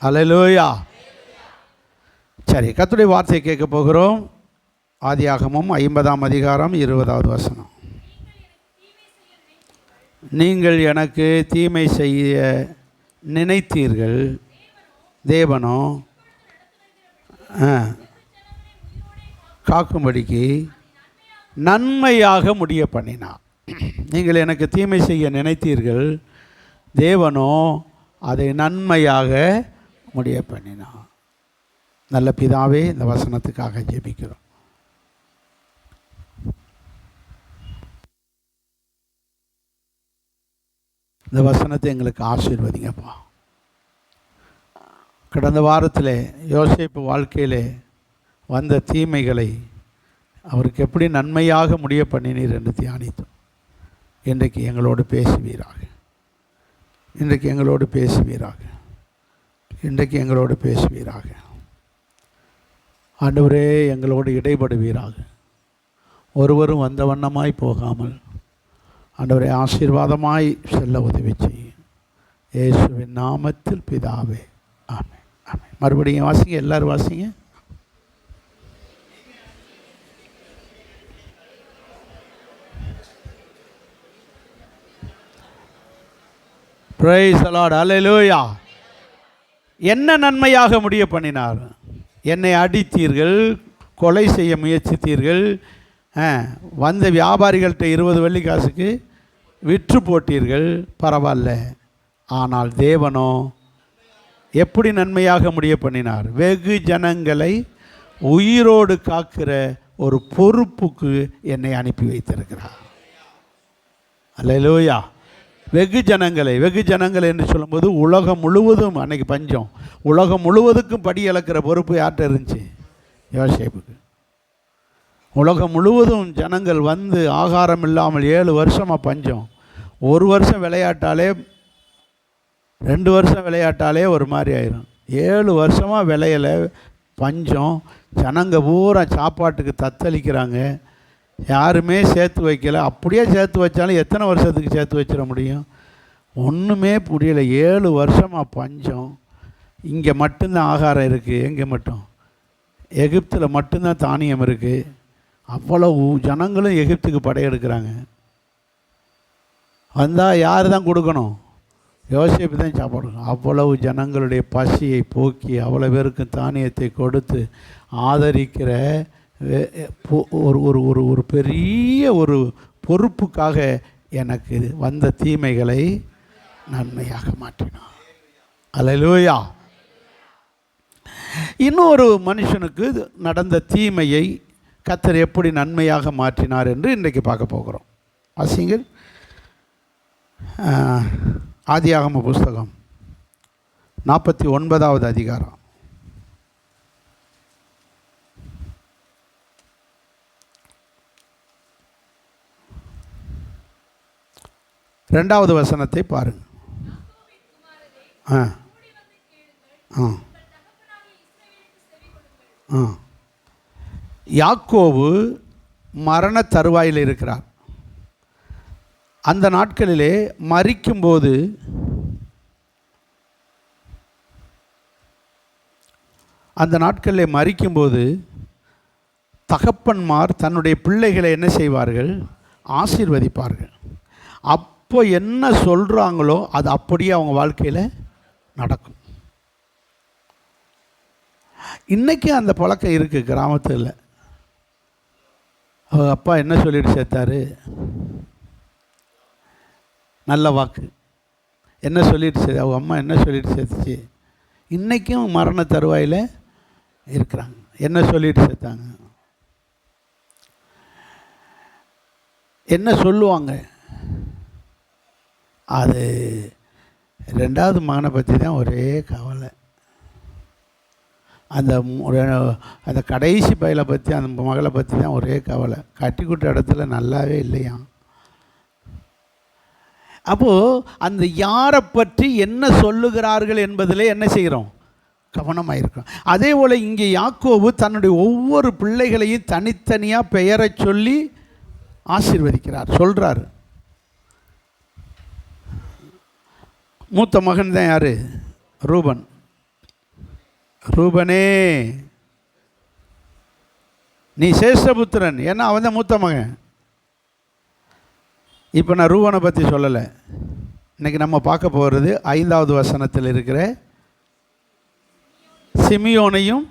அல்லேலூயா. சரி, கர்த்தருடைய வார்த்தையை கேட்க போகிறோம். ஆதியாகமம் 50ஆம் அதிகாரம் 20வது வசனம். நீங்கள் எனக்கு தீமை செய்ய நினைத்தீர்கள், தேவனோ காக்கும்படிக்கு நன்மையாக முடிய பண்ணினார். நீங்கள் எனக்கு தீமை செய்ய நினைத்தீர்கள், தேவனோ அதை நன்மையாக முடிய பண்ணினார். நல்ல பிதாவே, இந்த வசனத்துக்காக ஜெபிக்கிறோம். இந்த வசனத்தை எங்களுக்கு ஆசீர்வதிங்கப்பா. கடந்த வாரத்தில் யோசேப்பு வாழ்க்கையில் வந்த தீமைகளை அவருக்கு எப்படி நன்மையாக முடிய பண்ணினீர் என்று தியானித்தோம். இன்றைக்கு எங்களோடு பேசுவீராக, இன்றைக்கு எங்களோடு பேசுவீராக, இன்றைக்கு எங்களோடு பேசுவீராக. ஆண்டவரே, எங்களோடு இடைபடுவீராக. ஒருவரும் வந்த வண்ணமாய் போகாமல் ஆண்டவரே ஆசீர்வாதமாய் செல்ல உதவி செய்யும். இயேசுவின் நாமத்தில் பிதாவே, ஆமென், ஆமென். மறுபடியும் வாசிங்க, எல்லாரும் வாசிங்க. பிரைஸ் தி லார்ட், அல்லேலூயா. என்ன நன்மையாக முடிய பண்ணினார்? என்னை அடித்தீர்கள், கொலை செய்ய முயற்சித்தீர்கள், வந்த வியாபாரிகள்கிட்ட 20 வெள்ளிக்காசுக்கு விற்று போட்டீர்கள், பரவாயில்ல. ஆனால் தேவனோ எப்படி நன்மையாக முடிய பண்ணினார்? வெகு ஜனங்களை உயிரோடு காக்கிற ஒரு பொறுப்புக்கு என்னை அனுப்பி வைத்திருக்கிறார். அல்லேலூயா. வெகு ஜனங்களை என்று சொல்லும்போது உலகம் முழுவதும், அன்னைக்கு பஞ்சம், உலகம் முழுவதுக்கும் படி இழக்கிற பொறுப்பு யார்கிட்ட இருந்துச்சு? யோசேப்புக்கு. உலகம் முழுவதும் ஜனங்கள் வந்து ஆகாரம் இல்லாமல் 7 வருஷமாக பஞ்சம். 1 வருஷம் விளையாட்டாலே, 2 வருஷம் விளையாட்டாலே ஒரு மாதிரி ஆயிரும். 7 வருஷமாக விளையலை, பஞ்சம், ஜனங்க பூரா சாப்பாட்டுக்கு தத்தளிக்கிறாங்க. யாருமே சேர்த்து வைக்கலை. அப்படியே சேர்த்து வச்சாலும் எத்தனை வருஷத்துக்கு சேர்த்து வச்சிட முடியும்? ஒன்றுமே புரியலை. 7 வருஷமாக பஞ்சம். இங்கே மட்டும்தான் ஆகாரம் இருக்குது. எங்கே மட்டும்? எகிப்தில் மட்டும்தான் தானியம் இருக்குது. அவ்வளவு ஜனங்களும் எகிப்துக்கு படையெடுக்கிறாங்க. வந்தால் யார் தான் கொடுக்கணும்? யோசேப்பு தான் சாப்பிடணும். அவ்வளவு ஜனங்களுடைய பசியை போக்கி அவ்வளோ பேருக்கு தானியத்தை கொடுத்து ஆதரிக்கிற ஒரு ஒரு ஒரு ஒரு பெரிய ஒரு பொறுப்புக்காக எனக்கு வந்த தீமைகளை நன்மையாக மாற்றினார். அல்லேலூயா. இன்னொரு மனுஷனுக்கு நடந்த தீமையை கர்த்தர் எப்படி நன்மையாக மாற்றினார் என்று இன்றைக்கு பார்க்க போகிறோம். வாசிங்கள். ஆதியாகம புஸ்தகம் 49வது அதிகாரம் 2வது வசனத்தை பாருங்கள். யாக்கோபு மரண தருவாயில் இருக்கிறார். அந்த நாட்களிலே மரிக்கும்போது தகப்பன்மார் தன்னுடைய பிள்ளைகளை என்ன செய்வார்கள்? ஆசீர்வதிப்பார்கள். அப்போ என்ன சொல்கிறாங்களோ அது அப்படியே அவங்க வாழ்க்கையில் நடக்கும். இன்றைக்கி அந்த பழக்கம் இருக்குது கிராமத்தில். அவங்க அப்பா என்ன சொல்லிட்டு சேர்த்தாரு? நல்ல வாக்கு. என்ன சொல்லிட்டு சேர்த்து, அவங்க அம்மா என்ன சொல்லிட்டு சேர்த்துச்சு? இன்றைக்கும் மரண தருவாயில் இருக்கிறாங்க. என்ன சொல்லிட்டு சேர்த்தாங்க? என்ன சொல்லுவாங்க? அது 2வது மகனை பற்றி தான் ஒரே கவலை. அந்த கடைசி பையலை பற்றி, அந்த மகளை பற்றி தான் ஒரே கவலை. கட்டிக்கிட்ட இடத்துல நல்லாவே இல்லையாம். அப்போது அந்த யாரை பற்றி என்ன சொல்லுகிறார்கள் என்பதில் என்ன செய்கிறோம்? கவனமாக இருக்கிறோம். அதே போல் இங்கே யாக்கோபு தன்னுடைய ஒவ்வொரு பிள்ளைகளையும் தனித்தனியாக பெயரை சொல்லி ஆசீர்வதிக்கிறார், சொல்கிறார். மூத்த மகன் தான் யார்? ரூபன். ரூபனே நீ சேஷ்டபுத்திரன், ஏன்னா அவன் தான் மூத்த மகன். இப்போ நான் ரூபனை பற்றி சொல்லலை. இன்றைக்கி நம்ம பார்க்க போகிறது 5வது வசனத்தில் இருக்கிற சிமியோனையும்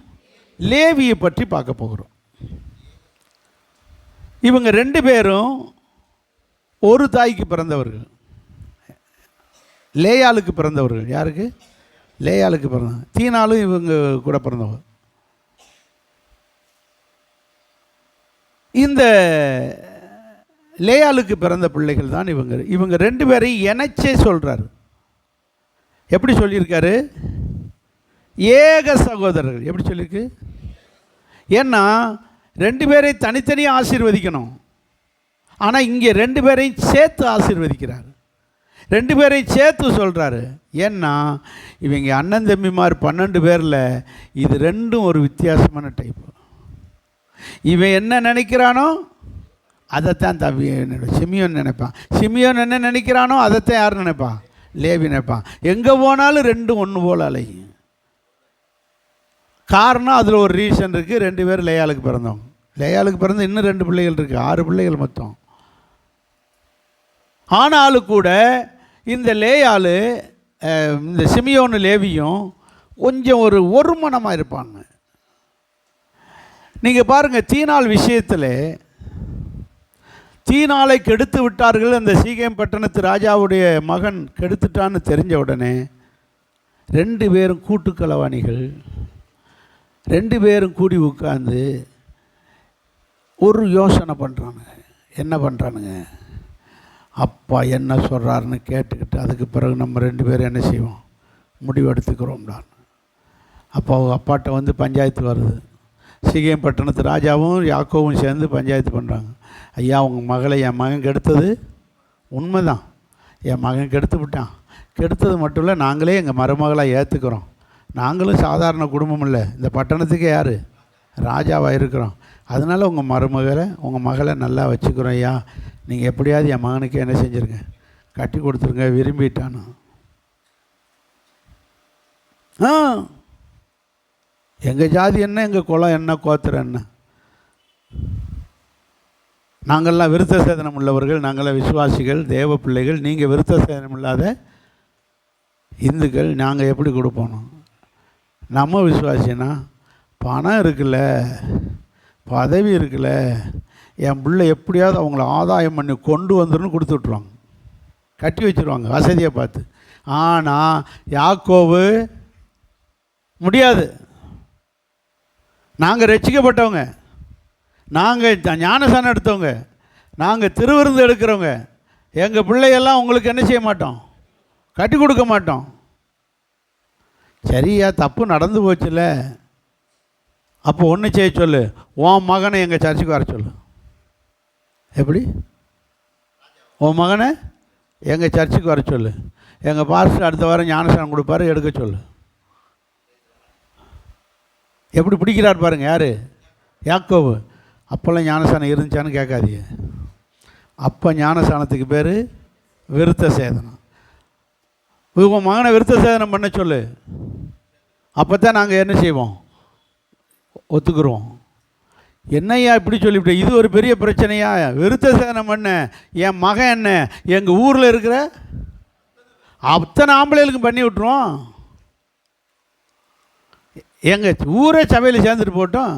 லேவியை பற்றி பார்க்க போகிறோம். இவங்க 2 பேரும் ஒரு தாய்க்கு பிறந்தவர்கள். லேயாளுக்கு பிறந்தவர்கள். யாருக்கு? லேயாளுக்கு பிறந்தவங்க. தீனாலும் இவங்க கூட பிறந்தவங்க. இந்த லேயாளுக்கு பிறந்த பிள்ளைகள் தான் இவங்க 2 பேரையும் இணைச்சே சொல்கிறார். எப்படி சொல்லியிருக்காரு? ஏக சகோதரர்கள். எப்படி சொல்லியிருக்கு? ஏன்னா 2 பேரையும் தனித்தனியாக ஆசீர்வதிக்கணும். ஆனால் இங்கே 2 பேரையும் சேர்த்து ஆசீர்வதிக்கிறார். 2 பேரையும் சேர்த்து சொல்கிறாரு. ஏன்னா இவங்க அண்ணன் தம்பிமார் 12 பேரில் இது 2ம் ஒரு வித்தியாசமான டைப்பு. இவன் என்ன நினைக்கிறானோ அதைத்தான் தம்பி சிமியோன் நினைப்பான். சிமியோன் என்ன நினைக்கிறானோ அதைத்தான் யார் நினைப்பான்? லேவி நினைப்பான். எங்கே போனாலும் 2 ஒன்று போல் அலையும். காரணம் அதில் ஒரு ரீசன் இருக்குது. 2 பேர் லேயாளுக்கு பிறந்தவங்க. லேயாளுக்கு பிறந்த இன்னும் 2 பிள்ளைகள் இருக்குது. 6 பிள்ளைகள் மொத்தம். ஆனாலும் கூட இந்த லேயாள் இந்த சிமியோனு லேவியும் கொஞ்சம் ஒரு மனமாக இருப்பாங்க. நீங்கள் பாருங்கள், தீனாள் விஷயத்தில் தீனாளை கெடுத்து விட்டார்கள். அந்த சீகேம் பட்டணத்து ராஜாவுடைய மகன் கெடுத்துட்டான்னு தெரிஞ்ச உடனே 2 பேரும் கூட்டுக்களவாணிகள் 2 பேரும் கூடி உட்கார்ந்து ஒரு யோசனை பண்ணுறானுங்க. என்ன பண்ணுறானுங்க? அப்பா என்ன சொல்கிறாருன்னு கேட்டுக்கிட்டு அதுக்கு பிறகு நம்ம 2 பேரும் என்ன செய்வோம்? முடிவு எடுத்துக்கிறோம்டான். அப்போ அவங்க அப்பாட்ட வந்து பஞ்சாயத்து வருது. சீகேம் பட்டணத்து ராஜாவும் யாக்கோவும் சேர்ந்து பஞ்சாயத்து பண்ணுறாங்க. ஐயா, உங்கள் மகளை என் மகன் கெடுத்தது உண்மைதான். என் மகன் கெடுத்து விட்டான். கெடுத்தது மட்டும் இல்லை, நாங்களே எங்கள் மருமகளாக ஏற்றுக்கிறோம். நாங்களும் சாதாரண குடும்பம் இல்லை, இந்த பட்டணத்துக்கே யார்? ராஜாவாக இருக்கிறோம். அதனால் உங்கள் மகளை நல்லா வச்சுக்கிறோம். ஐயா, நீங்கள் எப்படியாவது என் மகனுக்கு என்ன செஞ்சுருங்க, கட்டி கொடுத்துருங்க, விரும்பிட்டானு. எங்கள் ஜாதி என்ன, எங்கள் குலம் என்ன, கோத்திரம் என்ன? நாங்கள்லாம் விருத்த சேதனம் உள்ளவர்கள், நாங்களாம் விசுவாசிகள், தேவ பிள்ளைகள். நீங்கள் விருத்த சேதனம் இல்லாத இந்துக்கள், நாங்கள் எப்படி கொடுப்போம்? நம்ம விசுவாசினா பணம் இருக்குல்ல, பதவி இருக்குல்ல, என் பிள்ளை எப்படியாவது அவங்கள ஆதாயம் பண்ணி கொண்டு வந்துடும் கொடுத்து விட்ருவாங்க, கட்டி வச்சுருவாங்க வசதியை பார்த்து. ஆனால் யாக்கோபு முடியாது. நாங்கள் ரட்சிக்கப்பட்டவங்க, நாங்கள் ஞானசானம் எடுத்தவங்க, நாங்கள் திருவிருந்து எடுக்கிறவங்க, எங்கள் பிள்ளையெல்லாம் உங்களுக்கு என்ன செய்ய மாட்டோம்? கட்டி கொடுக்க மாட்டோம். சரியா, தப்பு நடந்து போச்சுல்ல, அப்போ ஒன்று செய்ய சொல்லு, உன் மகனை எங்கள் சர்ச்சுக்கு வர சொல்லு. எப்படி? உன் மகனை எங்கள் சர்ச்சுக்கு வர சொல்லு. எங்கள் பாஸ்டர் அடுத்த வாரம் ஞானசானம் கொடுப்பாரு, எடுக்க சொல்லு. எப்படி பிடிக்கிறார் பாருங்க. யார்? யாக்கோபு. அப்போல்லாம் ஞானசானம் இருந்துச்சான்னு கேட்காதீங்க. அப்போ ஞானசானத்துக்கு பேர் விருத்த சேதனம். உங்கள் மகனை விருத்த சேதனம் பண்ண சொல்லு. அப்போ தான் நாங்கள் என்ன செய்வோம்? ஒத்துக்குருவோம். என்னையா இப்படி சொல்லிவிட்டேன்? இது ஒரு பெரிய பிரச்சனையா? விருத்த சேதனம் பண்ண என் மகன் என்ன எங்கள் ஊரில் இருக்கிற அத்தனை ஆம்பளைகளுக்கும் பண்ணி விட்டுருவோம். எங்கள் ஊரே சபையில் சேர்ந்துட்டு போட்டோம்.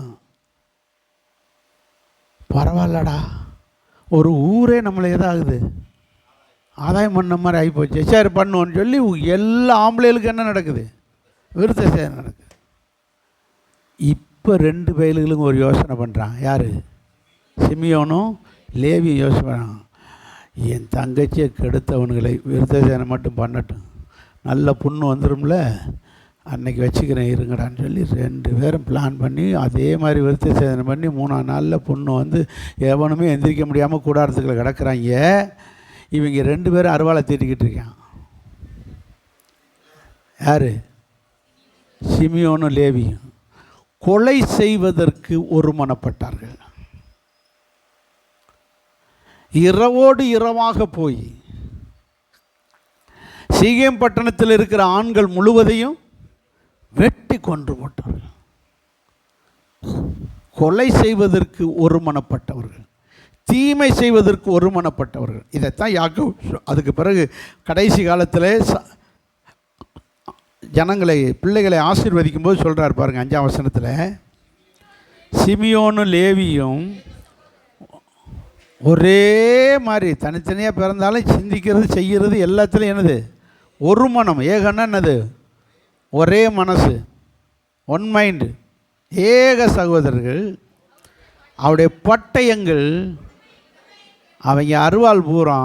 பரவாயில்லடா, ஒரு ஊரே நம்மளை எதாகுது ஆதாயம் பண்ண மாதிரி ஆகிப்போச்சு. சரி பண்ணுவோன்னு சொல்லி எல்லா ஆம்பளைகளுக்கும் என்ன நடக்குது? விருத்த சேதனம் நடக்குது. இப்போ 2 பயல்களும் ஒரு யோசனை பண்ணுறான். யார்? சிமியோனும் லேவியும் யோசனை பண்ணுறான். என் தங்கச்சியை கெடுத்தவனுங்களை விருத்த சேதனம் மட்டும் பண்ணட்டும், நல்ல புண்ணு வந்துடும்ல, அன்னைக்கு வச்சுக்கிறேன் இருங்கடான்னு சொல்லி 2 பேரும் பிளான் பண்ணி அதே மாதிரி விருத்த சேதனம் பண்ணி 3ஆம் நாளில் பொண்ணு வந்து எவனுமே எந்திரிக்க முடியாமல் கூடாரத்துக்குள்ள கிடக்கிறாங்க. இவங்க 2 பேரும் அருவாளை தீட்டிக்கிட்டு இருக்கான். யார்? சிமியோனும் லேவியும் கொலை செய்வதற்கு ஒருமனப்பட்டார்கள். இரவோடு இரவாக போய் சீகேம் பட்டணத்தில் இருக்கிற ஆண்கள் முழுவதையும் வெட்டி கொன்று போட்டார்கள். கொலை செய்வதற்கு ஒருமனப்பட்டவர்கள், தீமை செய்வதற்கு ஒருமனப்பட்டவர்கள். இதைத்தான் யாக்கோபு அதுக்கு பிறகு கடைசி காலத்தில் ஜனங்களை பிள்ளைகளை ஆசீர்வதிக்கும் போது சொல்கிறார் பாருங்கள், 5ஆம் வசனத்தில், சிமியோனும் லேவியும் ஒரே மாதிரி தனித்தனியாக பிறந்தாலும் சிந்திக்கிறது செய்கிறது எல்லாத்துலேயும் என்னது ஒரு மனம். ஏகன்னா என்னது ஒரே மனசு, ஒன் மைண்டு, ஏக சகோதரர்கள். அவருடைய பட்டயங்கள் அவங்க அருவாள் பூரா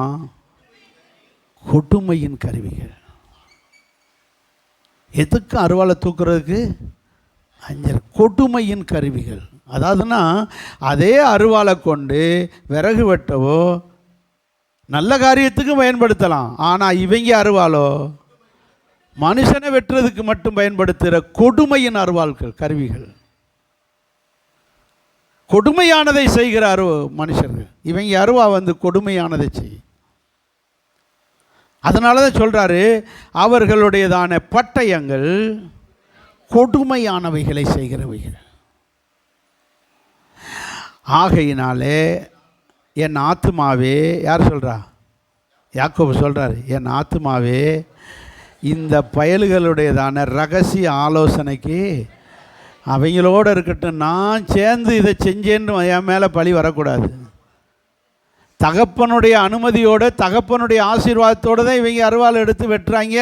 கொடுமையின் கருவிகள். எதுக்கு அருவாளை தூக்குறதுக்கு? அஞ்சல் கொடுமையின் கருவிகள். அதாவதுன்னா அதே அருவாளை கொண்டு விறகு வெட்டவோ நல்ல காரியத்துக்கும் பயன்படுத்தலாம். ஆனால் இவங்க அருவாளோ மனுஷனை வெட்டுறதுக்கு மட்டும் பயன்படுத்துகிற கொடுமையின் அருவாள்கள், கருவிகள். கொடுமையானதை செய்கிற மனுஷர்கள். இவங்க அருவா கொடுமையானதை செய். அதனால தான் சொல்கிறாரு, அவர்களுடையதான பட்டயங்கள் கொடுமையானவைகளை செய்கிறவைகள். ஆகையினாலே என் ஆத்துமாவே, யார் சொல்கிறா? யாக்கோபு சொல்கிறார், என் ஆத்துமாவே இந்த பயல்களுடையதான ரகசிய ஆலோசனைக்கு அவங்களோடு இருக்கட்டும். நான் சேர்ந்து இதை செஞ்சேன்னு என் மேலே பழி வரக்கூடாது. தகப்பனுடைய அனுமதியோடு, தகப்பனுடைய ஆசீர்வாதத்தோடு தான் இவங்க அருவாள் எடுத்து வெட்டுறாங்க,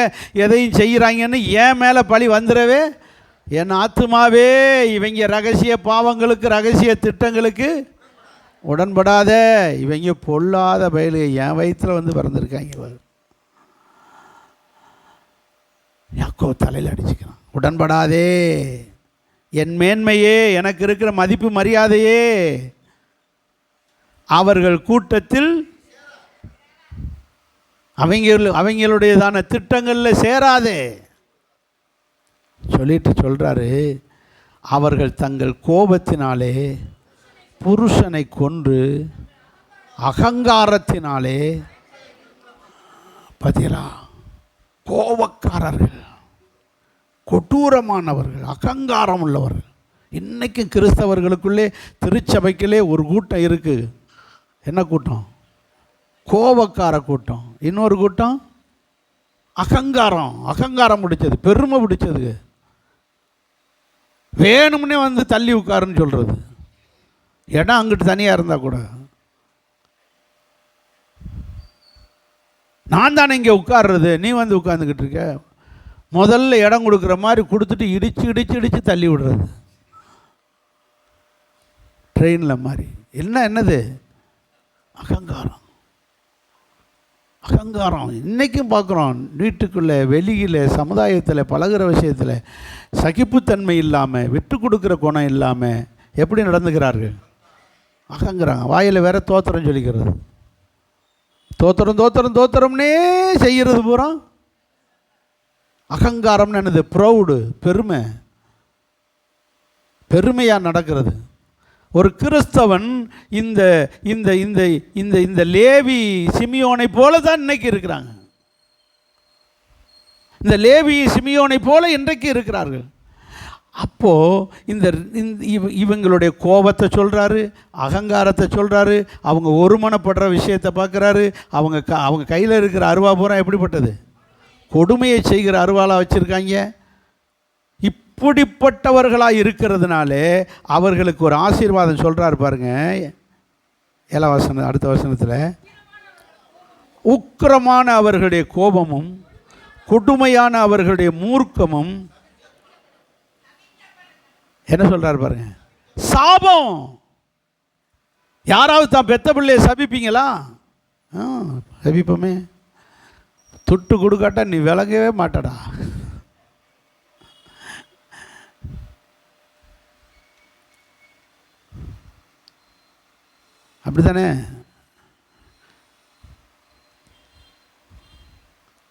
எதையும் செய்கிறாங்கன்னு என் மேலே பழி வந்துடவே, என் ஆத்துமாவே இவங்க ரகசிய பாவங்களுக்கு, ரகசிய திட்டங்களுக்கு உடன்படாத. இவங்க பொல்லாத பயலுக என் வயிற்றில் பிறந்திருக்காங்க. யாக்கோ தலையில் அடிச்சுக்கிறான். உடன்படாதே, என் மேன்மையே, எனக்கு இருக்கிற மதிப்பு மரியாதையே அவர்கள் கூட்டத்தில் அவங்களுடையதான திட்டங்களில் சேராதே சொல்லிட்டு சொல்கிறாரு. அவர்கள் தங்கள் கோபத்தினாலே புருஷனை கொன்று அகங்காரத்தினாலே, பதிலா கோபக்காரர்கள், கொடூரமானவர்கள், அகங்காரம் உள்ளவர்கள். இன்றைக்கும் கிறிஸ்தவர்களுக்குள்ளே திருச்சபைக்குள்ளே ஒரு கூட்டம் இருக்குது. என்ன கூட்டம்? கோபக்கார கூட்டம். இன்னொரு கூட்டம் அகங்காரம், அகங்காரம் பிடிச்சது, பெருமை பிடிச்சது, வேணும்னே தள்ளி உட்காருன்னு சொல்கிறது. இடம் அங்கிட்டு தனியாக இருந்தால் கூட நான் தானே இங்கே உட்கார்றது, நீ உட்காந்துக்கிட்டு இருக்க. முதல்ல இடம் கொடுக்குற மாதிரி கொடுத்துட்டு இடித்து இடித்து இடித்து தள்ளி விடுறது, ட்ரெயினில் மாதிரி. என்னது? அகங்காரம். அகங்காரம் இன்றைக்கும் பார்க்குறோம். வீட்டுக்குள்ளே, வெளியில், சமுதாயத்தில் பழகிற விஷயத்தில் சகிப்புத்தன்மை இல்லாமல், விட்டு கொடுக்குற குணம் இல்லாமல் எப்படி நடந்துக்கிறார்கள்? அகங்கிறாங்க. வாயில் வேற தோத்திரம் சொல்லிக்கிறது, தோத்திரம் தோத்திரம் தோத்திரம்னே செய்கிறது பூரா அகங்காரம்னு என்னது? ப்ரௌடு, பெருமை, பெருமையாக நடக்கிறது. ஒரு கிறிஸ்தவன் இந்த இந்த இந்த இந்த இந்த லேவி சிமியோனை போல தான் இன்னைக்கு இருக்கிறாங்க. இந்த லேவி சிமியோனை போல இன்றைக்கு இருக்கிறார்கள். அப்போது இவங்களுடைய கோபத்தை சொல்கிறாரு, அகங்காரத்தை சொல்கிறாரு, அவங்க ஒருமனப்படுற விஷயத்தை பார்க்குறாரு. அவங்க கையில் இருக்கிற அருவா பூரா எப்படிப்பட்டது? கொடுமையை செய்கிற அருவாளாக வச்சுருக்காங்க. இப்படிப்பட்டவர்களாக இருக்கிறதுனாலே அவர்களுக்கு ஒரு ஆசீர்வாதம் சொல்கிறார் பாருங்க. 7ஆம் வசனம், அடுத்த வசனத்தில், உக்கிரமான அவர்களுடைய கோபமும் கொடுமையான அவர்களுடைய மூர்க்கமும் என்ன சொல்கிறார் பாருங்க, சாபம். யாராவது தான் பெத்த பிள்ளையை சபிப்பீங்களா? சபிப்போமே. துட்டு கொடுக்காட்டா நீ விளங்கவே மாட்டடா. அப்படி தானே?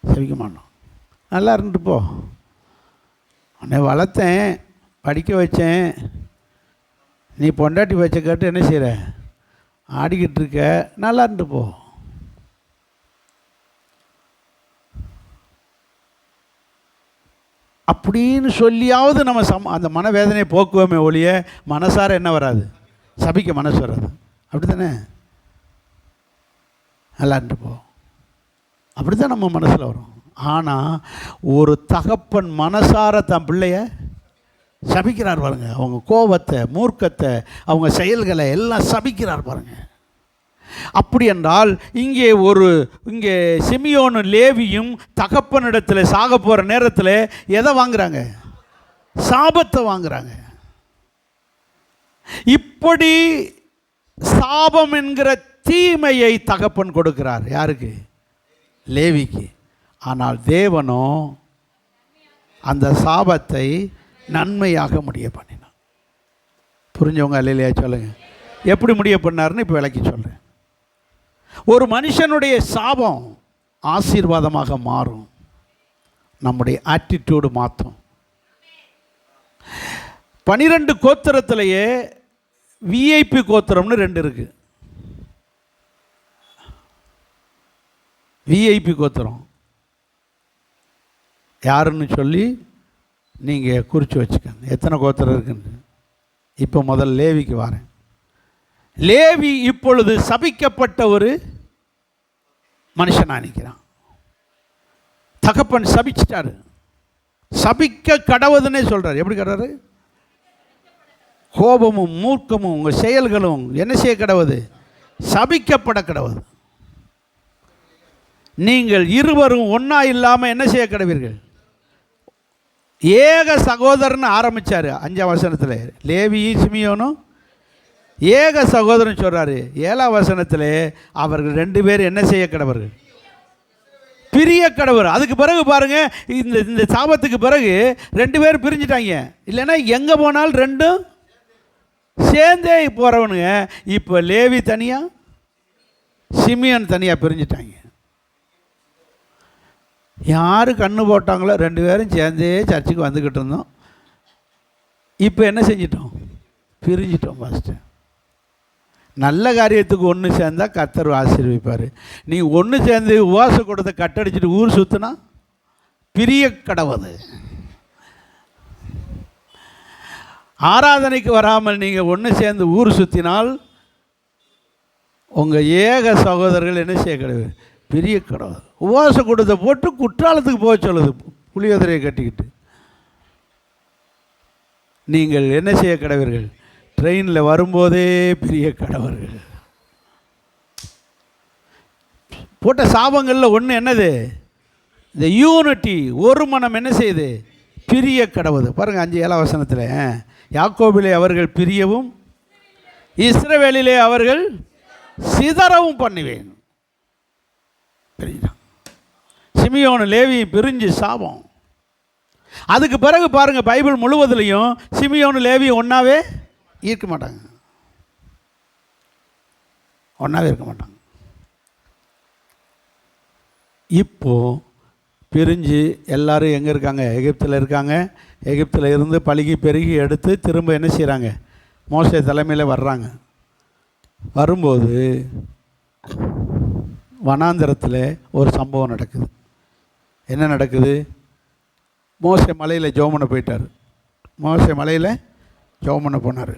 சபிக்க மாட்டோம். நல்லா இருந்துட்டு போ, உன்னை வளர்த்தேன், படிக்க வச்சேன், நீ பொண்டாட்டி வச்ச கேட்டு என்ன செய்கிற? ஆடிக்கிட்டு இருக்க, நல்லா இருந்துட்டு போ. அப்படின்னு சொல்லியாவது நம்ம அந்த மனவேதனையை போக்குவோமே ஒழிய மனசார என்ன வராது, சபிக்க மனசு வராது. அப்படி தானே? நல்லாண்டு போ, அப்படி தான் நம்ம மனசில் வரும். ஆனால் ஒரு தகப்பன் மனசார தன் பிள்ளைய சபிக்கிறார் பாருங்க. அவங்க கோபத்தை, மூர்க்கத்தை, அவங்க செயல்களை எல்லாம் சபிக்கிறார் பாருங்க. அப்படி என்றால் இங்கே சிமியோனும் லேவியும் தகப்பனிடத்தில் சாக போகிற நேரத்தில் எதை வாங்குறாங்க? சாபத்தை வாங்குறாங்க. இப்படி சாபம் என்கிற தீமையை தகப்பன் கொடுக்கிறார். யாருக்கு? லேவிக்கு. ஆனால் தேவனோ அந்த சாபத்தை நன்மையாக முடிய பண்ணினார். புரிஞ்சவங்க அல்லையா சொல்லுங்க. எப்படி முடிய பண்ணாருன்னு இப்போ விளக்கி சொல்கிறேன். ஒரு மனுஷனுடைய சாபம் ஆசீர்வாதமாக மாறும், நம்முடைய ஆட்டிடியூடு மாற்றும். 12 கோத்திரத்திலேயே விஐபி கோத்திரம்னு 2 இருக்கு. விஐபி கோத்திரம் யாருன்னு சொல்லி நீங்கள் குறித்து வச்சுக்கோங்க, எத்தனை கோத்திரம் இருக்குன்னு. இப்போ முதல் லேவிக்கு வரேன். லேவி இப்பொழுது சபிக்கப்பட்ட ஒரு மனுஷனாக நிற்கிறான். தகப்பன் சபிச்சிட்டாரு. சபிக்க கடவுதுன்னே சொல்கிறார். எப்படி கடவுது? கோபமும் மூர்க்கமும் உங்கள் செயல்களும் என்ன செய்ய கடவுது? சபிக்கப்பட கடவுது. நீங்கள் இருவரும் ஒன்றா இல்லாமல் என்ன செய்ய கடவீர்கள்? ஏக சகோதரன் ஆரம்பித்தார் 5ஆம் வசனத்தில். லேவியும் சிமியோனும் ஏக சகோதரன் சொல்கிறாரு. 7ஆம் வசனத்தில் அவர்கள் 2 பேர் என்ன செய்ய கடவர்கள்? பிரிய கடவர். அதுக்கு பிறகு பாருங்கள், இந்த சாபத்துக்கு பிறகு 2 பேர் பிரிஞ்சிட்டாங்க. இல்லைன்னா எங்கே போனாலும் 2ம் சேர்ந்தே போகிறவனுங்க. இப்போ லேவி தனியாக, சிமியோன் தனியாக பிரிஞ்சிட்டாங்க. யார் கண்ணு போட்டாங்களோ 2 பேரும் சேர்ந்தே சர்ச்சுக்கு வந்துக்கிட்டு இருந்தோம். இப்போ என்ன செஞ்சிட்டோம்? பிரிஞ்சிட்டோம். ஃபஸ்ட்டு நல்ல காரியத்துக்கு ஒன்று சேர்ந்தால் கர்த்தர் ஆசீர்வதிப்பார். நீ ஒன்று சேர்ந்து உபவாச கூடத்தை கட்டடிச்சிட்டு ஊர் சுற்றினா பிரிய கடவுது. ஆராதனைக்கு வராமல் நீங்கள் ஒன்று சேர்ந்து ஊர் சுற்றினால் உங்கள் ஏக சகோதரர்கள் என்ன செய்ய கடவுள்? பெரிய கடவுள். உபவாச கூடத்தை போட்டு குற்றாலத்துக்கு போக சொல்லுது, புளியோதரையை கட்டிக்கிட்டு. நீங்கள் என்ன செய்ய கடவர்கள்? ட்ரெயினில் வரும்போதே பெரிய கடவர்கள். போட்ட சாபங்களில் ஒன்று என்னது? இந்த யூனிட்டி, ஒரு மனம் என்ன செய்யுது? பிரிய கடவுது. பாருங்கள் 5-7 வசனத்தில், யாக்கோபிலே அவர்கள் பிரியவும் இஸ்ரவேலிலே அவர்கள் சிதறவும் பண்ணுவேன். சிமியோனு லேவி பிரிஞ்சு சாபம். அதுக்கு பிறகு பாருங்கள், பைபிள் முழுவதுலையும் சிமியோனு லேவி ஒன்றாவே இருக்க மாட்டாங்க. ஒன்றாவே இருக்க மாட்டாங்க. இப்போது பிரிஞ்சு எல்லாரும் எங்கே இருக்காங்க? எகிப்தில் இருக்காங்க. எகிப்தில் இருந்து பழுகி பெருகி எடுத்து திரும்ப என்ன செய்கிறாங்க? மோசே தலைமையில் வர்றாங்க. வரும்போது வனாந்திரத்தில் ஒரு சம்பவம் நடக்குது. என்ன நடக்குது? மோசே மலையில் ஜெபம் பண்ண போயிட்டார். மோசே மலையில் ஜெபம் பண்ண போனார்.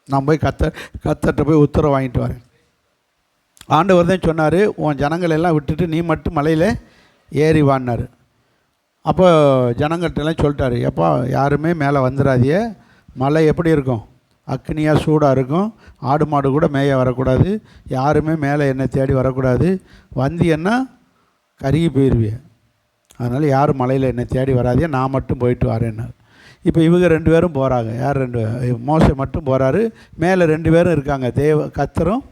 நான் போய் கர்த்தர்கிட்ட போய் உத்தரவு வாங்கிட்டு வரேன். ஆண்டவர் தான் சொன்னார், உன் ஜனங்களெல்லாம் விட்டுட்டு நீ மட்டும் மலையில் ஏறி வான்னார். அப்போ ஜனங்கள்கிட்டலாம் சொல்லிட்டாரு, எப்பா யாருமே மேலே வந்துடாதிய, மலை எப்படி இருக்கும்? அக்னியாக சூடாக இருக்கும். ஆடு மாடு கூட மேய வரக்கூடாது. யாருமே மேலே என்னை தேடி வரக்கூடாது. வந்தியன்னா கருகி போயிடுவிய. அதனால் யாரும் மலையில் என்னை தேடி வராதிய, நான் மட்டும் போயிட்டு வரேன்னார். இப்போ இவங்க 2 பேரும் போகிறாங்க. யார் 2? மோசே மட்டும் போகிறாரு. மேலே 2 பேரும் இருக்காங்க. கர்த்தரும்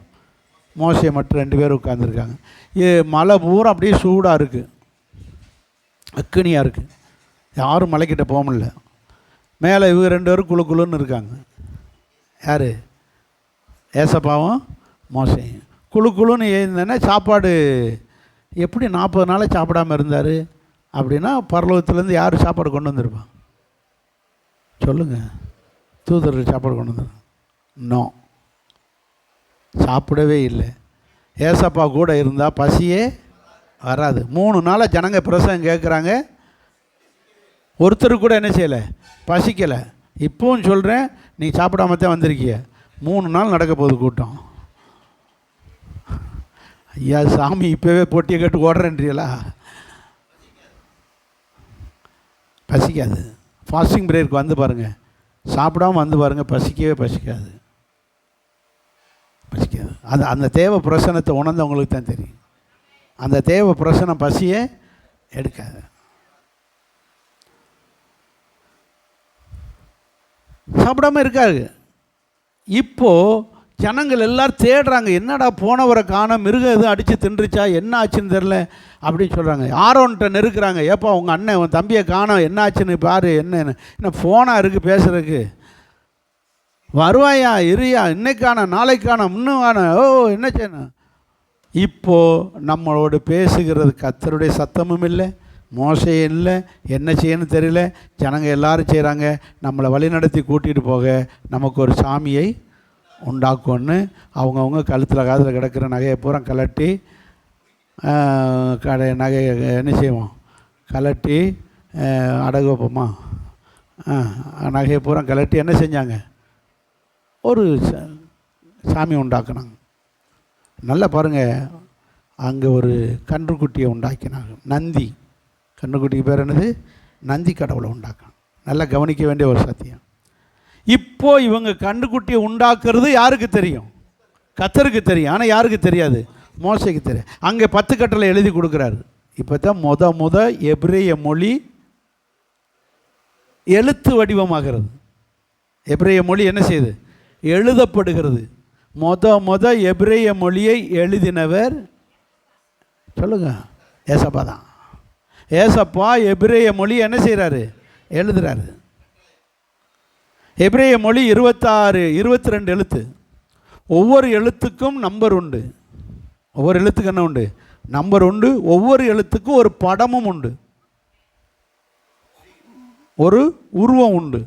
மோசே மட்டும் 2 பேரும் உட்காந்துருக்காங்க. மலை பூரா அப்படியே சூடாக இருக்குது, அக்னியாக இருக்குது. யாரும் மலைக்கிட்ட போக முடியல. மேலே இவங்க 2 பேரும் குழு குழுன்னு இருக்காங்க. யார்? ஏசப்பாவும் மோசையும் குழு குழுன்னு எழுந்தேன்னா சாப்பாடு எப்படி 40 நாளாக சாப்பிடாமல் இருந்தார் அப்படின்னா பரலோகத்துலேருந்து யார் சாப்பாடு கொண்டு வந்திருப்பான்? சொல்லுங்கள். தூதர்கள் சாப்பாடு கொண்டு வந்துடும்? நோ, சாப்பிடவே இல்லை. ஏசப்பா கூட இருந்தால் பசியே வராது. 3 நாளாக ஜனங்க பிரசங்கம் கேட்குறாங்க, ஒருத்தர் கூட என்ன செய்யலை, பசிக்கலை. இப்போவும் சொல்கிறேன், நீ சாப்பிடாம தான் வந்திருக்கிய, 3 நாள் நடக்க போகுது கூட்டம். ஐயா சாமி இப்போவே போட்டியை கேட்டு ஓடுறேன்றீங்களா? பசிக்காது. ஃபாஸ்டிங் பிரேயருக்கு வந்து பாருங்கள், சாப்பிடாமல் வந்து பாருங்கள், பசிக்கவே பசிக்காது. அது அந்த தேவ பிரசனத்தை உணர்ந்தவங்களுக்கு தான் தெரியும். அந்த தேவ பிரசனம் பசியை எடுக்காது. சாப்பிடாம இருக்காது. இப்போது ஜனங்கள் எல்லோரும் தேடுறாங்க, என்னடா போனவரை காண, மிருகம் எதுவும் அடித்து தின்றுச்சா, என்ன ஆச்சுன்னு தெரில அப்படின்னு சொல்கிறாங்க. ஆரோன்கிட்ட நெருக்கிறாங்க, ஏப்பா உங்கள் அண்ணன் உன் தம்பியை காணோம், என்ன ஆச்சுன்னு பாரு, என்ன ஃபோனாக இருக்குது பேசுகிறதுக்கு, வருவாயா இருயா, இன்னைக்கான நாளைக்கான முன்னுக்கான, ஓ என்ன செய்யணும். இப்போது நம்மளோடு பேசுகிறது கர்த்தருடைய சத்தமும் இல்லை, மோசையும் இல்லை, என்ன செய்யணும்னு தெரியல. ஜனங்க எல்லாரும் செய்கிறாங்க, நம்மளை வழிநடத்தி கூட்டிகிட்டு போக நமக்கு ஒரு சாமியை உண்டாக்கும்னு அவங்கவுங்க கழுத்தில் காதில் கிடக்கிற நகையை பூரா கலட்டி, நகையை என்ன செய்வோம், கலட்டி அடகு வைப்போமா, நகையை பூரா கலட்டி என்ன செஞ்சாங்க, ஒரு சாமி உண்டாக்குனாங்க. நல்லா பாருங்கள், அங்கே ஒரு கன்றுக்குட்டியை உண்டாக்கினாங்க. நந்தி, கன்றுக்குட்டிக்கு பேர் என்னது, நந்தி கடவுளை உண்டாக்கினாங்க. நல்லா கவனிக்க வேண்டிய ஒரு சத்தியம். இப்போது இவங்க கன்றுக்குட்டியை உண்டாக்குறது யாருக்கு தெரியும், கர்த்தருக்கு தெரியும். ஆனால் யாருக்கு தெரியாது, மோசைக்கு தெரியும். அங்கே 10 கட்டளை எழுதி கொடுக்குறாரு. இப்போ தான் முத எபிரேய மொழி எழுத்து வடிவமாகிறது. எபிரேய மொழி என்ன செய்யுது, எழுதப்படுகிறது. முத எபிரேய மொழியை எழுதினவர் சொல்லுங்க, ஏசப்பா தான். ஏசப்பா எபிரேய மொழி என்ன செய்கிறாரு, எழுதுகிறாரு. எபிரேய மொழி 22 எழுத்து. ஒவ்வொரு எழுத்துக்கும் நம்பர் உண்டு. ஒவ்வொரு எழுத்துக்கு என்ன உண்டு, நம்பர் உண்டு. ஒவ்வொரு எழுத்துக்கும் ஒரு படமும் உண்டு, ஒரு உருவம் உண்டு.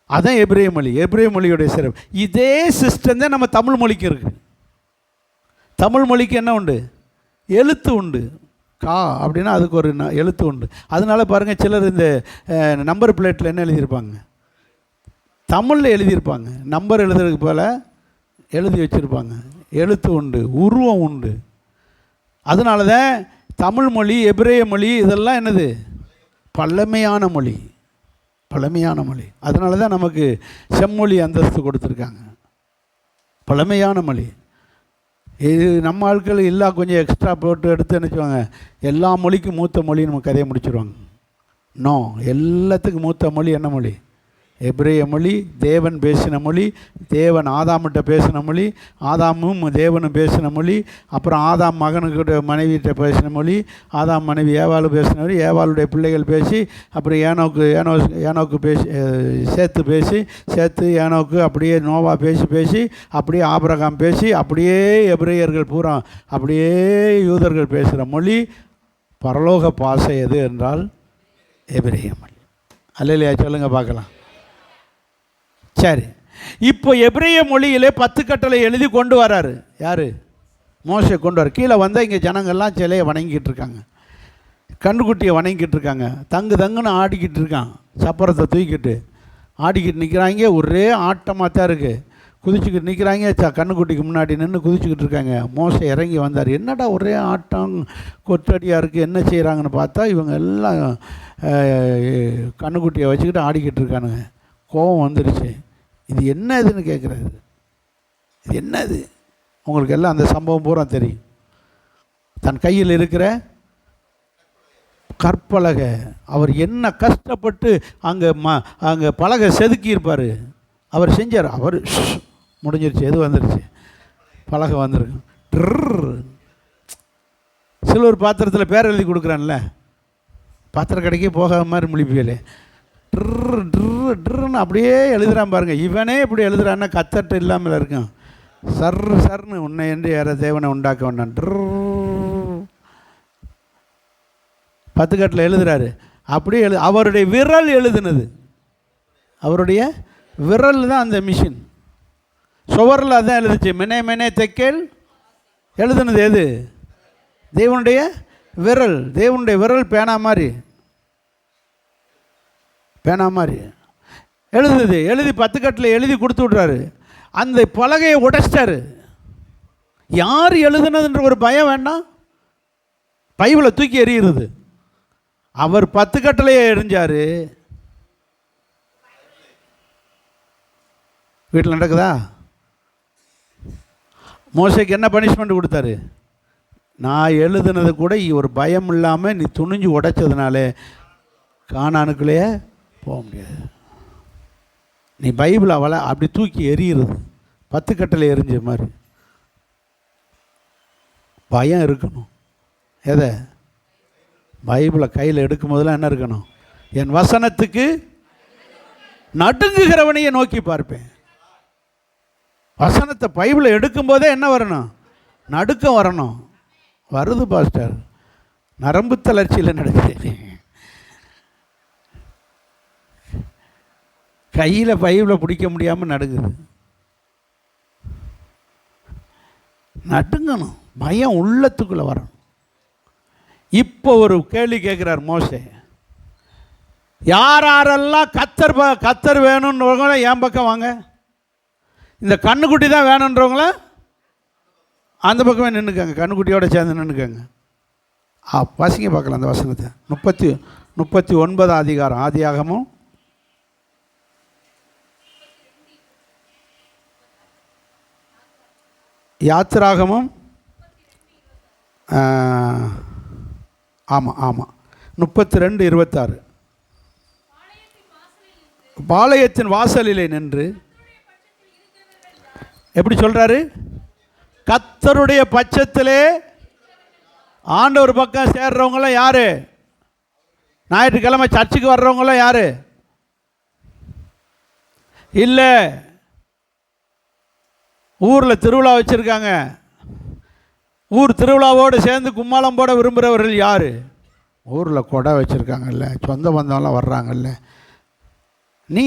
அதான் எபிரேய மொழி, எபிரேய மொழியுடைய சிறப்பு. இதே சிஸ்டம் தான் நம்ம தமிழ் மொழிக்கு இருக்குது. தமிழ் மொழிக்கு என்ன உண்டு, எழுத்து உண்டு. கா அப்படின்னா அதுக்கு ஒரு எழுத்து உண்டு. அதனால பாருங்கள், சிலர் இந்த நம்பர் பிளேட்டில் என்ன எழுதியிருப்பாங்க, தமிழில் எழுதியிருப்பாங்க, நம்பர் எழுதுறதுக்கு போல் எழுதி வச்சுருப்பாங்க. எழுத்து உண்டு, உருவம் உண்டு. அதனால தான் தமிழ் மொழி, எபிரேய மொழி இதெல்லாம் என்னது, பழமையான மொழி, பழமையான மொழி. அதனால தான் நமக்கு செம்மொழி அந்தஸ்து கொடுத்துருக்காங்க, பழமையான மொழி. இது நம்ம ஆட்கள் எல்லாம் கொஞ்சம் எக்ஸ்ட்ரா போட்டு எடுத்து நினச்சிவாங்க, எல்லா மொழிக்கும் மூத்த மொழி நம்ம கதையை முடிச்சிடுவாங்க. நோ, எல்லாத்துக்கும் மூத்த மொழி என்ன மொழி, எபிரேய மொழி. தேவன் பேசின மொழி, தேவன் ஆதாம்கிட்ட பேசின மொழி, ஆதாமும் தேவனும் பேசின மொழி. அப்புறம் ஆதாம் மகனுக்கிட்ட மனைவிகிட்ட பேசின மொழி, ஆதாம் மனைவி ஏவாள் பேசின மொழி, ஏவாளுடைய பிள்ளைகள் பேசி, அப்புறம் ஏனோக்கு பேசி, சேர்த்து ஏனோக்கு, அப்படியே நோவா பேசி அப்படியே ஆபிரகாம் பேசி, அப்படியே எபிரேயர்கள் பூரா, அப்படியே யூதர்கள் பேசுகிற மொழி, பரலோக பாஷை எது என்றால் எபிரேய மொழி. அல்லேலூயா சொல்லுங்கள் பார்க்கலாம். சரி, இப்போ எபிரேய மொழியிலே 10 கட்டளை எழுதி கொண்டு வராரு. யார், மோசே கொண்டு வர. கீழே வந்தால் இங்கே ஜனங்கள்லாம் சிலையை வணங்கிட்டு இருக்காங்க, கன்றுக்குட்டியை வணங்கிட்டு இருக்காங்க. தங்குன்னு ஆடிக்கிட்டு இருக்கான், சப்பரத்தை தூக்கிட்டு ஆடிக்கிட்டு நிற்கிறாங்க. ஒரே ஆட்டமாக தான் இருக்குது, குதிச்சுக்கிட்டு நிற்கிறாங்க. கன்றுக்குட்டிக்கு முன்னாடி நின்று குதிச்சுக்கிட்டு இருக்காங்க. மோசே இறங்கி வந்தார். என்னடா ஒரே ஆட்டம் கொத்தடியாக இருக்குது, என்ன செய்கிறாங்கன்னு பார்த்தா இவங்க எல்லாம் கன்றுக்குட்டியை வச்சுக்கிட்டு ஆடிக்கிட்டு இருக்கானுங்க. கோபம் வந்துடுச்சு. இது என்ன இதுன்னு கேட்குறாரு. இது என்னது, உங்களுக்கு எல்லாம் அந்த சம்பவம் பூரா தெரியும். தன் கையில் இருக்கிற கற்பலகை, அவர் என்ன கஷ்டப்பட்டு அங்கே பலகை செதுக்கியிருப்பார், அவர் செஞ்சார். அவர் முடிஞ்சிருச்சு, எது வந்துருச்சு, பலகை வந்திருக்கு. சில்வர் பாத்திரத்தில் பேர் எழுதி கொடுக்குறான்ல, பாத்திரம் கடைக்கே போகாத மாதிரி முழிப்பியலே, ட்ருன்னு அப்படியே எழுதுகிறான் பாருங்கள். இவனே இப்படி எழுதுறான்னா கத்தட்டு இல்லாமல் இருக்கும். சர்ன்னு உன்னை என்று யார தேவனை உண்டாக்க வேண்டாம். 10 கட்டில் எழுதுறாரு. அப்படியே அவருடைய விரல் எழுதுனது, அவருடைய விரல் தான் அந்த மிஷின். சுவரில் அதான் எழுதுச்சு. மெனே தெக்கேல் எழுதுனது எது, தேவனுடைய விரல். தேவனுடைய விரல் பேனா மாதிரி. பேனா மாதிரி எழுதுது, எழுதி 10 கட்டில் எழுதி கொடுத்து விட்றாரு. அந்த பலகையை உடைச்சிட்டாரு. யார் எழுதுனதுன்ற ஒரு பயம் வேண்டாம், பைபிளை தூக்கி எறிகிறது. அவர் 10 கட்டளையே எறிஞ்சார். வீட்டில் நடக்குதா? மோசேக்கு என்ன பனிஷ்மெண்ட் கொடுத்தாரு? நான் எழுதுனது கூட ஒரு பயம் இல்லாமல் நீ துணிஞ்சு உடைச்சதுனால கானானுக்குள்ளேயே போக முடியாது. நீ பைபிள் அவளை அப்படி தூக்கி எறிகிறது, 10 கட்டளை எரிஞ்ச மாதிரி. பயம் இருக்கணும். எதை? பைபிளை கையில் எடுக்கும் போதெல்லாம் என்ன இருக்கணும்? என் வசனத்துக்கு நடுங்குகிறவனையே நோக்கி பார்ப்பேன். வசனத்தை பைபிளை எடுக்கும்போதே என்ன வரணும்? நடுக்கம் வரணும். வருது பாஸ்டர், நரம்பு தளர்ச்சியில் நடக்குது. கையில் பைபிளை பிடிக்க முடியாமல் நடுங்குது. நடுங்கணும், பயம் உள்ளத்துக்குள்ளே வரணும். இப்போ ஒரு கேள்வி கேட்குறார் மோசே. யாரெல்லாம் கத்தர் வேணுன்றவங்கள என் பக்கம் வாங்க, இந்த கண்ணுக்குட்டி தான் வேணுன்றவங்கள அந்த பக்கமே நின்றுக்காங்க, கண்ணுக்குட்டியோட சேர்ந்து நின்றுக்காங்க. வாசிங்க பார்க்கலாம் அந்த வசனத்தை. 39 அதிகாரம் ஆதியாகமும் யாத்திராகமும் ஆமாம் 32:26. பாளையத்தின் வாசலிலே நின்று எப்படி சொல்கிறாரு? கர்த்தருடைய பட்சத்திலே ஆண்டவர் பக்கம் சேர்றவங்களாம் யார்? ஞாயிற்றுக்கிழமை சர்ச்சுக்கு வர்றவங்களாம் யார்? இல்லை, ஊரில் திருவிழா வச்சுருக்காங்க, ஊர் திருவிழாவோடு சேர்ந்து கும்மாளம் போட விரும்புகிறவர்கள் யார்? ஊரில் கொடை வச்சுருக்காங்கல்ல, சொந்த பந்தம்லாம் வர்றாங்கல்ல. நீ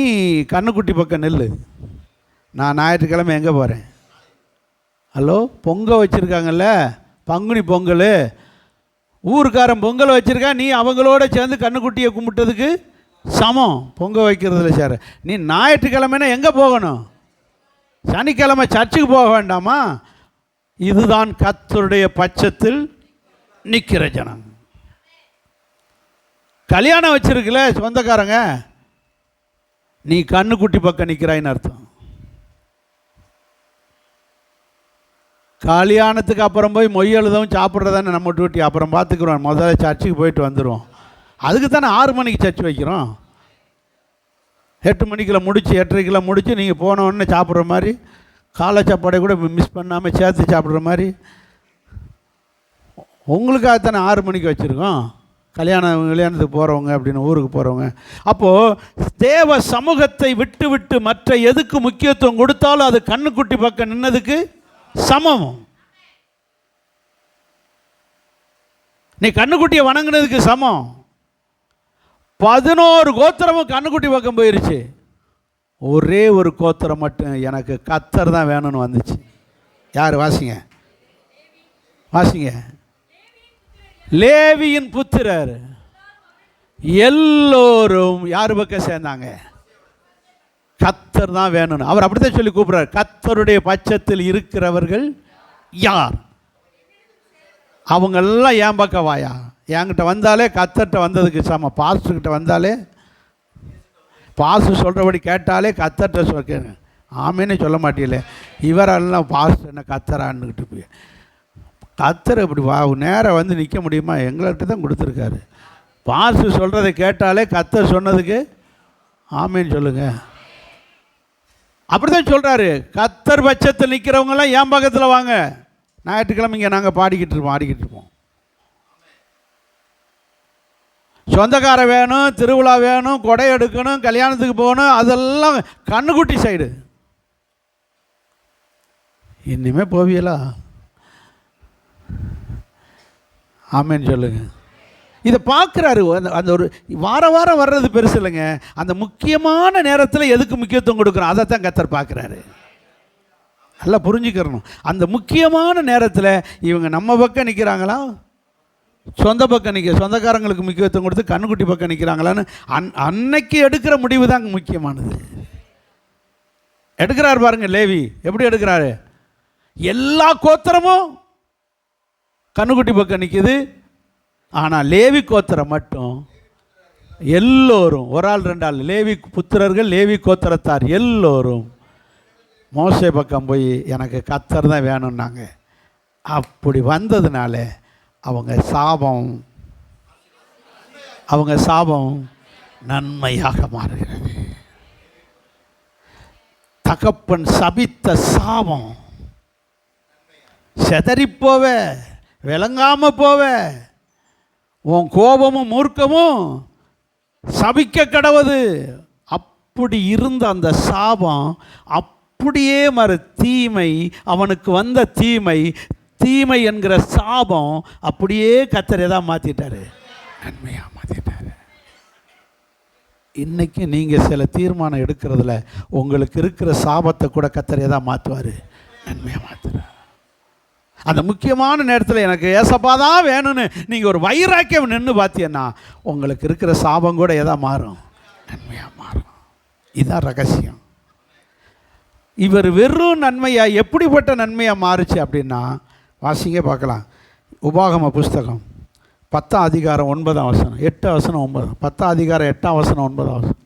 கண்ணுக்குட்டி பக்கம் நெல். நான் ஞாயிற்றுக்கிழமை எங்கே போகிறேன்? ஹலோ, பொங்கல் வச்சுருக்காங்கல்ல, பங்குனி பொங்கல், ஊருக்காரன் பொங்கல் வச்சுருக்கான், நீ அவங்களோட சேர்ந்து கண்ணுக்குட்டியை கும்பிட்டதுக்கு சமம். பொங்கல் வைக்கிறதுல சார், நீ ஞாயிற்றுக்கிழமைனா எங்கே போகணும்? சனிக்கிழமை சர்ச்சுக்கு போக வேண்டாமா? இதுதான் கர்த்தருடைய பட்சத்தில் நிற்கிற ஜனம். கல்யாணம் வச்சிருக்கல சொந்தக்காரங்க, நீ கண்ணுக்குட்டி பக்கம் நிற்கிறாயின்னு அர்த்தம். கல்யாணத்துக்கு அப்புறம் போய் மொய் எழுதவும் சாப்பிட்றதானே நம்ம டியூட்டி. அப்புறம் பார்த்துக்குறோம், முதல்ல சர்ச்சுக்கு போயிட்டு வந்துடுவோம். அதுக்கு தானே 6 மணிக்கு சர்ச் வைக்கிறோம். 8 மணிக்குள்ள முடிச்சு 8:30 முடிச்சு நீங்கள் போன உடனே சாப்பிட்ற மாதிரி, காலை சாப்பாடை கூட மிஸ் பண்ணாமல் சேர்த்து சாப்பிட்ற மாதிரி உங்களுக்காகத்தானே 6 மணிக்கு வச்சுருக்கோம். கல்யாணத்துக்கு போகிறவங்க அப்படின்னு ஊருக்கு போகிறவங்க. அப்போது தேவ சமூகத்தை விட்டு விட்டு மற்ற எதுக்கு முக்கியத்துவம் கொடுத்தாலும் அது கண்ணுக்குட்டி பக்கம் நின்னதுக்கு சமம். நீ கண்ணுக்குட்டியை வணங்கினதுக்கு சமம். 11 கோத்திரமும் கண்ணுக்குட்டி பக்கம் போயிருச்சு. ஒரே ஒரு கோத்திரம் மட்டும் எனக்கு கர்த்தர் தான் வேணும்னு வந்துச்சு. யார்? வாசிங்க வாசிங்க. லேவியின் புத்திரர் எல்லோரும் யார் பக்கம் சேர்ந்தாங்க? கர்த்தர் தான் வேணும்னு. அவர் அப்படித்தான் சொல்லி கூப்பிடுறார். கர்த்தருடைய பட்சத்தில் இருக்கிறவர்கள் யார்? அவங்கெல்லாம் என் பக்கம் வாயா. என்கிட்ட வந்தாலே கர்த்தர்கிட்ட வந்ததுக்கு சமம். பாஸ்டர்கிட்ட வந்தாலே, பாஸ்டர் சொல்கிறபடி கேட்டாலே கர்த்தர்கிட்ட சொல்ல ஆமேன்னு சொல்ல மாட்டீங்களே. இவரெல்லாம் பாஸ்டர் என்ன கர்த்தரான்னுக்கிட்டு போய் கர்த்தர் இப்படி நேராக வந்து நிற்க முடியுமா? எங்கள்கிட்ட தான் கொடுத்துருக்காரு. பாஸ்டர் சொல்கிறத கேட்டாலே கர்த்தர் சொன்னதுக்கு ஆமேன்னு சொல்லுங்கள். அப்படி தான் சொல்கிறாரு. கர்த்தர் பட்சத்தில் நிற்கிறவங்கெல்லாம் என் பக்கத்தில் வாங்க. ஞாயிற்றுக்கிழமைங்க நாங்கள் பாடிக்கிட்டு இருப்போம், ஆடிக்கிட்டு இருப்போம். சொந்தக்கார வேணும், திருவிழா வேணும், கொடை எடுக்கணும், கல்யாணத்துக்கு போகணும், அதெல்லாம் கண்ணுக்குட்டி சைடு. இனிமே போவியலா? ஆமேன்னு சொல்லுங்க. இதை பார்க்குறாரு. அந்த ஒரு வாரம் வர்றது பெருசு இல்லைங்க. அந்த முக்கியமான நேரத்தில் எதுக்கு முக்கியத்துவம் கொடுக்குறோம் அதை தான் கர்த்தர் பார்க்குறாரு. நல்லா புரிஞ்சுக்கிறணும். அந்த முக்கியமான நேரத்தில் இவங்க நம்ம பக்கம் நிற்கிறாங்களா, சொந்த பக்கம் நிற்க, சொந்தக்காரங்களுக்கு முக்கியத்துவம் கொடுத்து கண்ணுக்குட்டி பக்கம் நிற்கிறாங்களான்னு அன்னைக்கு எடுக்கிற முடிவு தாங்க முக்கியமானது. எடுக்கிறார் பாருங்க லேவி, எப்படி எடுக்கிறாரு? எல்லா கோத்திரமும் கண்ணுக்குட்டி பக்கம் நிற்கிது. ஆனால் லேவி கோத்திரம் மட்டும் எல்லோரும், ஒரு ஆள் ரெண்டு ஆள், லேவி புத்திரர்கள் லேவி கோத்திரத்தார் எல்லோரும் மோசே பக்கம் போய் எனக்கு கர்த்தர் தான் வேணும்னாங்க. அப்படி வந்ததுனால அவங்க சாபம் நன்மையாக மாறுகிறது. தகப்பன் சபித்த சாபம் செதறிப்போவ, விளங்காம போவ, உன் கோபமும் மூர்க்கமும் சபிக்க கடவுது. அப்படி இருந்த அந்த சாபம் அப்படியே மாறு. தீமை, அவனுக்கு வந்த தீமை என்கிற சாபம் அப்படியே கர்த்தர் எதா மாற்றிட்டாரு? நன்மையாக மாற்றிட்டாரு. இன்றைக்கி நீங்கள் சில தீர்மானம் எடுக்கிறதுல உங்களுக்கு இருக்கிற சாபத்தை கூட கர்த்தர் எதா மாற்றுவார்? நன்மையாக மாற்றுறார். அந்த முக்கியமான நேரத்தில் எனக்கு ஏசப்பா தான் வேணும்னு நீங்கள் ஒரு வைராக்கியம் நின்று பார்த்தீங்கன்னா உங்களுக்கு இருக்கிற சாபம் கூட எதா மாறும்? நன்மையாக மாறும். இதுதான் ரகசியம். இவர் வெறும் நன்மையாக, எப்படிப்பட்ட நன்மையாக மாறுச்சு அப்படின்னா, வாசிங்க பார்க்கலாம். உபாகம புஸ்தகம் 10ஆம் அதிகாரம் 9ஆம் வசனம், 8 வசனம் 9, 10ஆம் அதிகாரம் 8ஆம் வசனம் 9ஆம் வசனம்.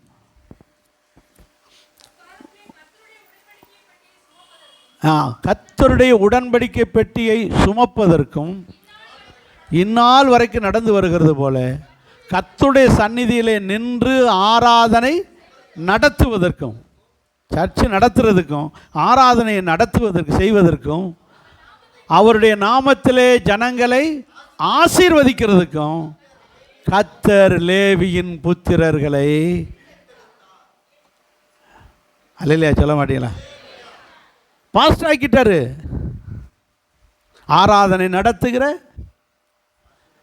கர்த்தருடைய உடன்படிக்கை பெட்டியை சுமப்பதற்கும் இந்நாள் வரைக்கும் நடந்து வருகிறது போல கர்த்தருடைய சந்நிதியிலே நின்று ஆராதனை நடத்துவதற்கும், சர்ச்சு நடத்துறதுக்கும் ஆராதனையை நடத்துவதற்கு செய்வதற்கும் அவருடைய நாமத்திலே ஜனங்களை ஆசீர்வதிக்கிறதுக்கும் கர்த்தர் லேவியின் புத்திரர்களை, அல்லையா சொல்ல மாட்டீங்களா, பாஸ்டர் ஆக்கிட்டாரு. ஆராதனை நடத்துகிற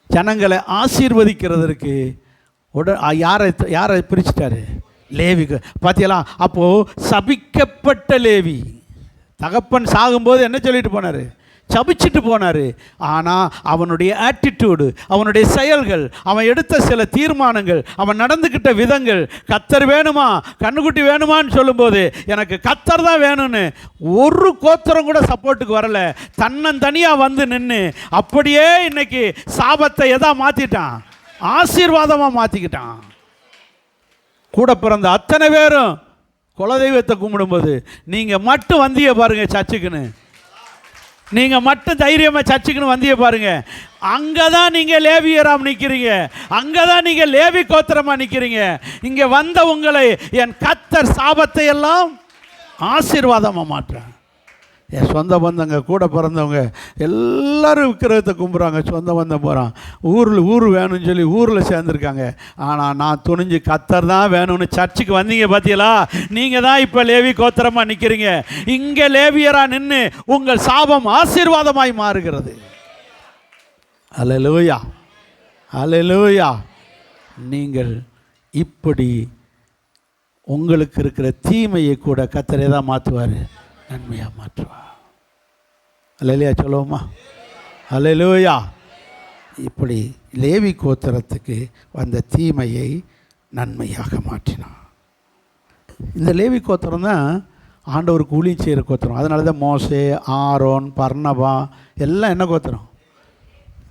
ஜனங்களை ஆசீர்வதிக்கிறதற்கு யாரை பிரிச்சுட்டாரு? லேவிக்கு. பார்த்தீங்களா? அப்போது சபிக்கப்பட்ட லேவி தகப்பன் சாகும்போது என்ன சொல்லிட்டு போனார்? சபிச்சுட்டு போனார். ஆனால் அவனுடைய ஆட்டிடியூடு, அவனுடைய செயல்கள், அவன் எடுத்த சில தீர்மானங்கள், அவன் நடந்துக்கிட்ட விதங்கள், கர்த்தர் வேணுமா கண்ணுக்குட்டி வேணுமான்னு சொல்லும்போது எனக்கு கர்த்தர் தான் வேணும்னு ஒரு கோத்திரம் கூட சப்போர்ட்டுக்கு வரல. தன்னந்தனியாக வந்து நின்று அப்படியே இன்னைக்கு சாபத்தை எதா மாற்றிட்டான்? ஆசீர்வாதமாக மாற்றிக்கிட்டான். கூட பிறந்த அத்தனை பேரும் குலதெய்வத்தை கும்பிடும்போது நீங்கள் மட்டும் வந்திய பாருங்க சர்ச்சுக்குன்னு, நீங்கள் மட்டும் தைரியமாக சர்ச்சுக்குன்னு வந்திய பாருங்க, அங்கே தான் நீங்கள் லேவியராக நிற்கிறீங்க, அங்கே தான் நீங்கள் லேவி கோத்திரமாக நிற்கிறீங்க. இங்கே வந்த உங்களை என் கர்த்தர் சாபத்தை எல்லாம் ஆசீர்வாதமாக மாற்றுறேன். என் சொந்த பந்தங்க கூட பிறந்தவங்க எல்லோரும் விக்கிரகத்தை கும்பிட்றாங்க, சொந்த பந்தம் போகிறான், ஊர் வேணும்னு சொல்லி ஊரில் சேர்ந்துருக்காங்க. ஆனால் நான் துணிஞ்சு கர்த்தர் தான் வேணும்னு சர்ச்சுக்கு வந்தீங்க. பார்த்தீங்களா? நீங்கள் தான் இப்போ லேவி கோத்திரமாக நிற்கிறீங்க. இங்கே லேவியராக நின்று உங்கள் சாபம் ஆசீர்வாதமாய் மாறுகிறது. அல்லேலூயா, அல்லேலூயா. நீங்கள் இப்படி உங்களுக்கு இருக்கிற தீமையை கூட கர்த்தரே தான் மாற்றுவார், நன்மையாக மாற்றுவார். அல்லேலூயா சொல்லுவோமா? அல்லேலூயா. இப்படி லேவி கோத்திரத்துக்கு வந்த தீமையை நன்மையாக மாற்றினான். இந்த லேவி கோத்திரம் தான் ஆண்டவருக்கு ஊழியம் செய்கிற கோத்திரம். அதனால தான் மோசே, ஆரோன், பர்னபா எல்லாம் என்ன கோத்திரம்?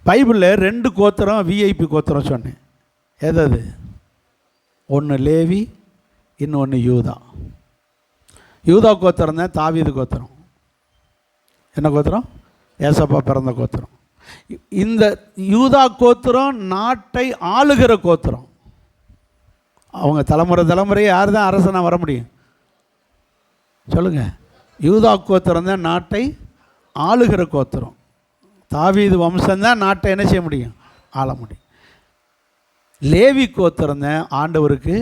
பைபிளில் 2 கோத்திரம் விஐபி கோத்திரம் சொன்னேன். எது? ஒன்று லேவி, இன்னொன்று யூதா. யூதா கோத்திரம் தான் தாவீது கோத்திரம். என்ன கோத்திரம்? ஏசப்பா பிறந்த கோத்திரம். இந்த யூதா கோத்திரம் நாட்டை ஆளுகிற கோத்திரம். அவங்க தலைமுறையை யார் தான் அரசனாக வர முடியும் சொல்லுங்கள்? யூதா கோத்திரம் தான் நாட்டை ஆளுகிற கோத்திரம். தாவீது வம்சம்தான் நாட்டை என்ன செய்ய முடியும்? ஆள முடியும். லேவி கோத்திரம் தான் ஆண்டவருக்கு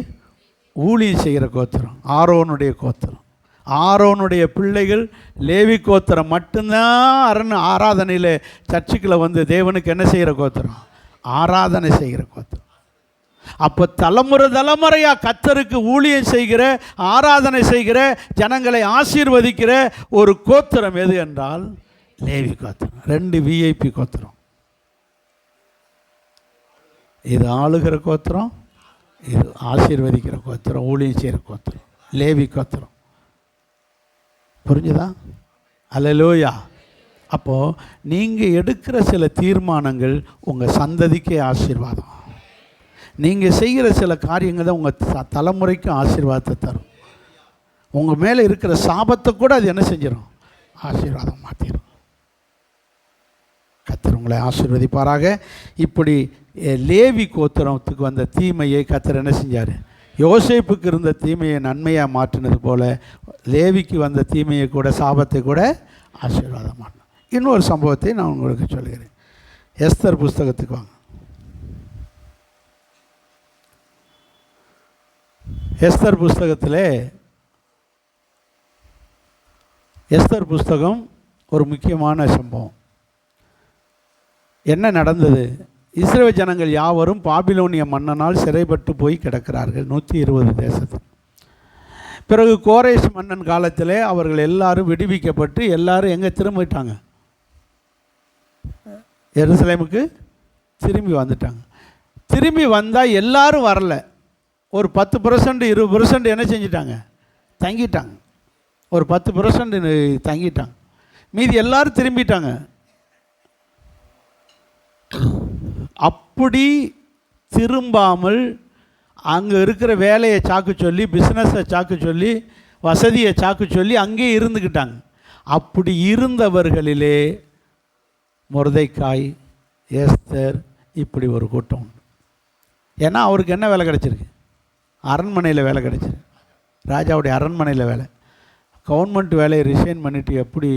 ஊழியம் செய்கிற கோத்திரம், ஆரோனுடைய கோத்திரம். ஆரோனுடைய பிள்ளைகள் லேவி கோத்திரம் மட்டும்தான் ஆராதனையில் சர்ச்சுக்களை வந்து தேவனுக்கு என்ன செய்கிற கோத்திரம்? ஆராதனை செய்கிற கோத்திரம். அப்போ தலைமுறையாக கர்த்தருக்கு ஊழியம் செய்கிற, ஆராதனை செய்கிற, ஜனங்களை ஆசீர்வதிக்கிற ஒரு கோத்திரம் எது என்றால் லேவி கோத்திரம். 2 விஐபி கோத்திரம். இது ஆளுகிற கோத்திரம், இது ஆசீர்வதிக்கிற கோத்திரம், ஊழியம் செய்கிற கோத்திரம், லேவி கோத்திரம். புரிஞ்சுதா? அல்லேலூயா. அப்போது நீங்கள் எடுக்கிற சில தீர்மானங்கள் உங்கள் சந்ததிக்கே ஆசீர்வாதம். நீங்கள் செய்கிற சில காரியங்கள் தான் உங்கள் தலைமுறைக்கும் ஆசீர்வாதத்தை தரும். உங்கள் மேலே இருக்கிற சாபத்தை கூட அது என்ன செஞ்சிடும்? ஆசீர்வாதம் மாற்றிடும். கர்த்தர் உங்களை ஆசீர்வதிப்பாராக. இப்படி லேவி கோத்திரத்துக்கு வந்த தீமையை கர்த்தர் என்ன செஞ்சார்? யோசேப்புக்கு இருந்த தீமையை நன்மையாக மாற்றினது போல் லேவிக்கு வந்த தீமையை கூட, சாபத்தை கூட ஆசீர்வாதம் மாற்றினார். இன்னொரு சம்பவத்தை நான் உங்களுக்கு சொல்கிறேன். எஸ்தர் புஸ்தகத்துக்கு வாங்க. எஸ்தர் புஸ்தகத்தில், எஸ்தர் புஸ்தகம் ஒரு முக்கியமான சம்பவம். என்ன நடந்தது? இஸ்ரவேல் ஜனங்கள் யாவரும் பாபிலோனிய மன்னனால் சிறைப்பட்டு போய் கிடக்கிறார்கள் 120 தேசத்தில். பிறகு கோரேஸ் மன்னன் காலத்தில் அவர்கள் எல்லாரும் விடுவிக்கப்பட்டு எல்லாரும் எங்கே திரும்பிட்டாங்க? எருசலேமுக்கு திரும்பி வந்துட்டாங்க. திரும்பி வந்தால் எல்லாரும் வரல. ஒரு 10% 20% என்ன செஞ்சிட்டாங்க? தங்கிட்டாங்க. ஒரு 10% தங்கிட்டாங்க. மீதி எல்லாரும் திரும்பிட்டாங்க. அப்படி திரும்பாமல் அங்கே இருக்கிற வேலையை சாக்கு சொல்லி, பிஸ்னஸை சாக்கு சொல்லி, வசதியை சாக்கு சொல்லி அங்கேயே இருந்துக்கிட்டாங்க. அப்படி இருந்தவர்களிலே மொர்தெக்காய், எஸ்தர், இப்படி ஒரு கூட்டம் உண்டு. ஏன்னா அவருக்கு என்ன வேலை கிடச்சிருக்கு? அரண்மனையில் வேலை கிடச்சிருக்கு. ராஜாவுடைய அரண்மனையில் வேலை. கவர்மெண்ட் வேலையை ரிசைன் பண்ணிவிட்டு எப்படி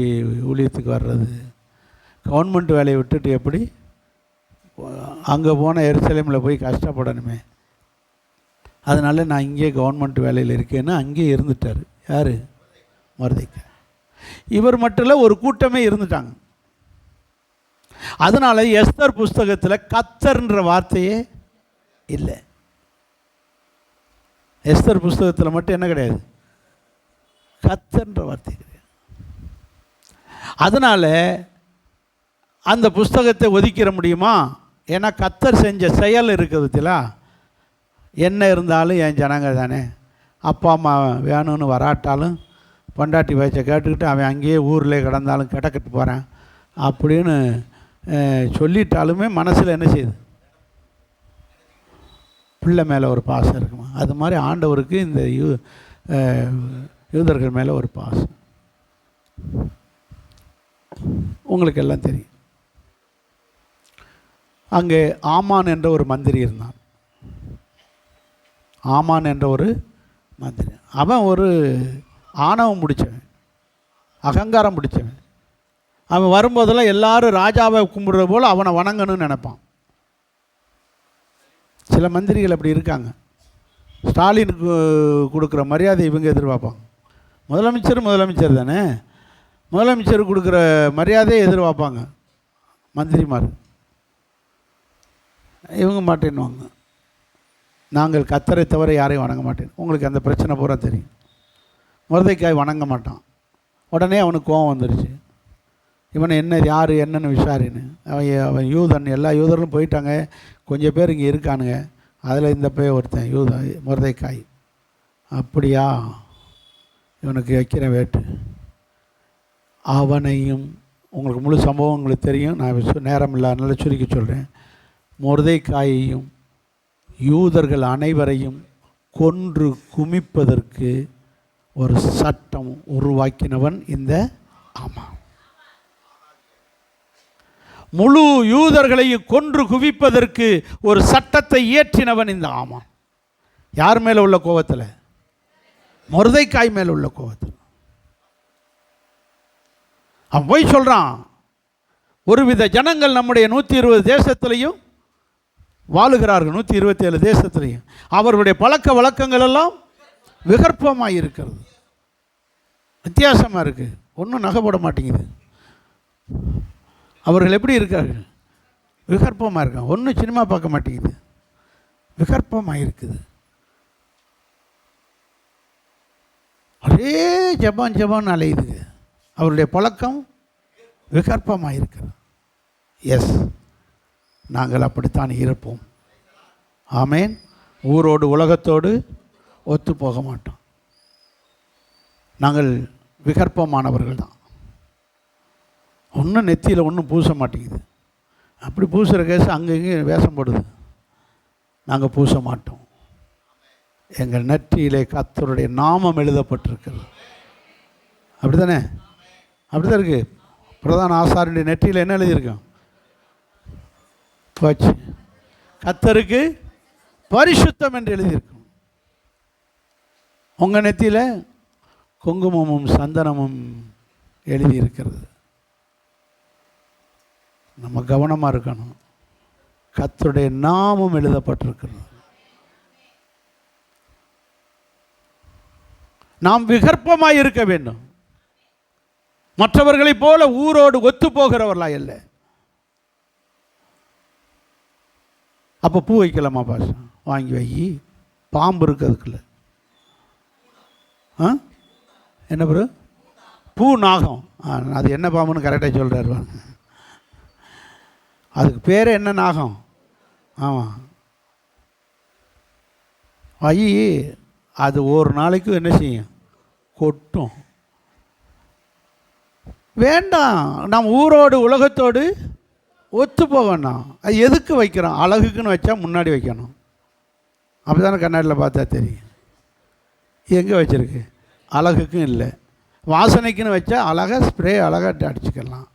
ஊழியத்துக்கு வர்றது? கவர்மெண்ட் வேலையை விட்டுட்டு எப்படி அங்கே போனால் எருசலேமில் போய் கஷ்டப்படணுமே. அதனால் நான் இங்கே கவர்மெண்ட் வேலையில் இருக்கேன்னு அங்கேயே இருந்துட்டார். யார்? மொர்தெக்காய். இவர் மட்டும் இல்லை, ஒரு கூட்டமே இருந்துட்டாங்க. அதனால் எஸ்தர் புஸ்தகத்தில் கர்த்தர்ன்ற வார்த்தையே இல்லை. எஸ்தர் புஸ்தகத்தில் மட்டும் என்ன கிடையாது? கர்த்தர்ன்ற வார்த்தை கிடையாது. அதனால் அந்த புஸ்தகத்தை ஒதுக்கிற முடியுமா? ஏன்னா கர்த்தர் செஞ்ச செயல் இருக்கிறதுல என்ன இருந்தாலும் என் ஜனங்க தானே, அப்பா அம்மா வேணும்னு வராட்டாலும் பொண்டாட்டி வயசை கேட்டுக்கிட்டு அவன் அங்கேயே ஊரில் கிடந்தாலும் கிடக்கிட்டு போகிறேன் அப்படின்னு சொல்லிட்டாலுமே மனசில் என்ன செய்யுது? பிள்ளை மேலே ஒரு பாசம் இருக்குமா? அது மாதிரி ஆண்டவருக்கு இந்த யூதர்கள் மேலே ஒரு பாசம் உங்களுக்கு எல்லாம் தெரியும். அங்கே ஆமான் என்ற ஒரு மந்திரி இருந்தான். ஆமான் என்ற ஒரு மந்திரி. அவன் ஒரு ஆணவம் பிடிச்சவன், அகங்காரம் பிடிச்சவன். அவன் வரும்போதெல்லாம் எல்லாரும் ராஜாவை கும்பிடுற போல் அவனை வணங்கணும்னு நினைப்பான். சில மந்திரிகள் அப்படி இருக்காங்க. ஸ்டாலினுக்கு கொடுக்குற மரியாதை இவங்க எதிர்பார்ப்பாங்க. முதலமைச்சர் தானே, முதலமைச்சர் கொடுக்குற மரியாதையை எதிர்பார்ப்பாங்க மந்திரிமார். இவங்க மாட்டேன்னுவாங்க, நாங்கள் கர்த்தரை தவிர யாரையும் வணங்க மாட்டேன். உங்களுக்கு அந்த பிரச்சனை பூரா தெரியும். மொர்தெக்காய் வணங்க மாட்டான். உடனே அவனுக்கு கோபம் வந்துடுச்சு. இவனை என்ன, யார் என்னன்னு விசாரின்னு. அவன் யூதன், எல்லா யூதர்களும் போயிட்டாங்க, கொஞ்சம் பேர் இங்கே இருக்கானுங்க, அதில் இந்த போய் ஒருத்தன் மொர்தெக்காய். அப்படியா, இவனுக்கு வைக்கிற வேட்டு. அவனையும், உங்களுக்கு முழு சம்பவம் உங்களுக்கு தெரியும், நான் நேரம் இல்லாதனால சுருக்கி சொல்கிறேன். மொர்தெக்காயையும் யூதர்கள் அனைவரையும் கொன்று குமிப்பதற்கு ஒரு சட்டம் உருவாக்கினவன் இந்த ஆமான். முழு யூதர்களையும் கொன்று குவிப்பதற்கு ஒரு சட்டத்தை இயற்றினவன் இந்த ஆமான். யார் மேலே உள்ள கோபத்தில்? மொர்தெக்காய் மேலே உள்ள கோபத்தில். அவன் போய் சொல்கிறான், ஒருவித ஜனங்கள் நம்முடைய 120 தேசத்திலையும் வாழுகிறார்கள், 127 தேசத்திலையும். அவர்களுடைய பழக்க வழக்கங்கள் எல்லாம் விகற்பமாக இருக்கிறது, வித்தியாசமாக இருக்குது, ஒன்றும் நகை போட மாட்டேங்குது. அவர்கள் எப்படி இருக்கார்கள்? விகற்பமாக இருக்காங்க. ஒன்றும் சினிமா பார்க்க மாட்டேங்குது, விகற்பமாக இருக்குது. ஒரே ஜபான் அலையுது. அவருடைய பழக்கம் விகற்பமாக இருக்கிறது. எஸ், நாங்கள் அப்படித்தான் இருப்போம். ஆமேன். ஊரோடு உலகத்தோடு ஒத்து போக மாட்டோம். நாங்கள் விகற்பமானவர்கள் தான். ஒன்றும் நெத்தியில் ஒன்றும் பூச மாட்டேங்குது. அப்படி பூசுகிற கேஸ் அங்கேயும் வேஷம் போடுது. நாங்கள் பூச மாட்டோம். எங்கள் நெற்றியிலே கர்த்தருடைய நாமம் எழுதப்பட்டிருக்கிறது. அப்படி தானே? அப்படி தான் இருக்குது. பிரதான ஆசாரியனுடைய நெற்றியில் என்ன எழுதியிருக்கோம்? போச்சு, கர்த்தருக்கு பரிசுத்தம் என்று எழுதியிருக்கும். உங்கள் நெத்தியில் குங்குமமும் சந்தனமும் எழுதியிருக்கிறது. நம்ம கவனமாக இருக்கணும். கர்த்தருடைய நாமம் எழுதப்பட்டிருக்கிறது. நாம் விகற்பமாய் இருக்க வேண்டும். மற்றவர்களைப் போல ஊரோடு ஒத்து போகிறவர்களா இல்லை. அப்போ பூ வைக்கலாமா பாஷா? வாங்கி வை. பாம்பு இருக்கு அதுக்குள்ள. என்ன ப்ரோ? பூ நாகம். அது என்ன பாம்புன்னு கரெக்டாக சொல்கிறாரு வாங்க. அதுக்கு பேர் என்ன? நாகம். ஆமாம், வை. அது ஒரு நாளைக்கு என்ன செய்யும்? கொட்டும். வேண்டாம். நாம் ஊரோடு உலகத்தோடு ஒத்து போகணும். அது எதுக்கு வைக்கிறோம்? அழகுக்குன்னு வச்சா முன்னாடி வைக்கணும். அப்படி தானே கண்ணாடியில் பார்த்தா தெரியும். எங்கே வச்சுருக்கு? அழகுக்கும் இல்லை. வாசனைக்குன்னு வச்சா அழகாக ஸ்ப்ரே அழகாக அடிச்சுக்கலாம்.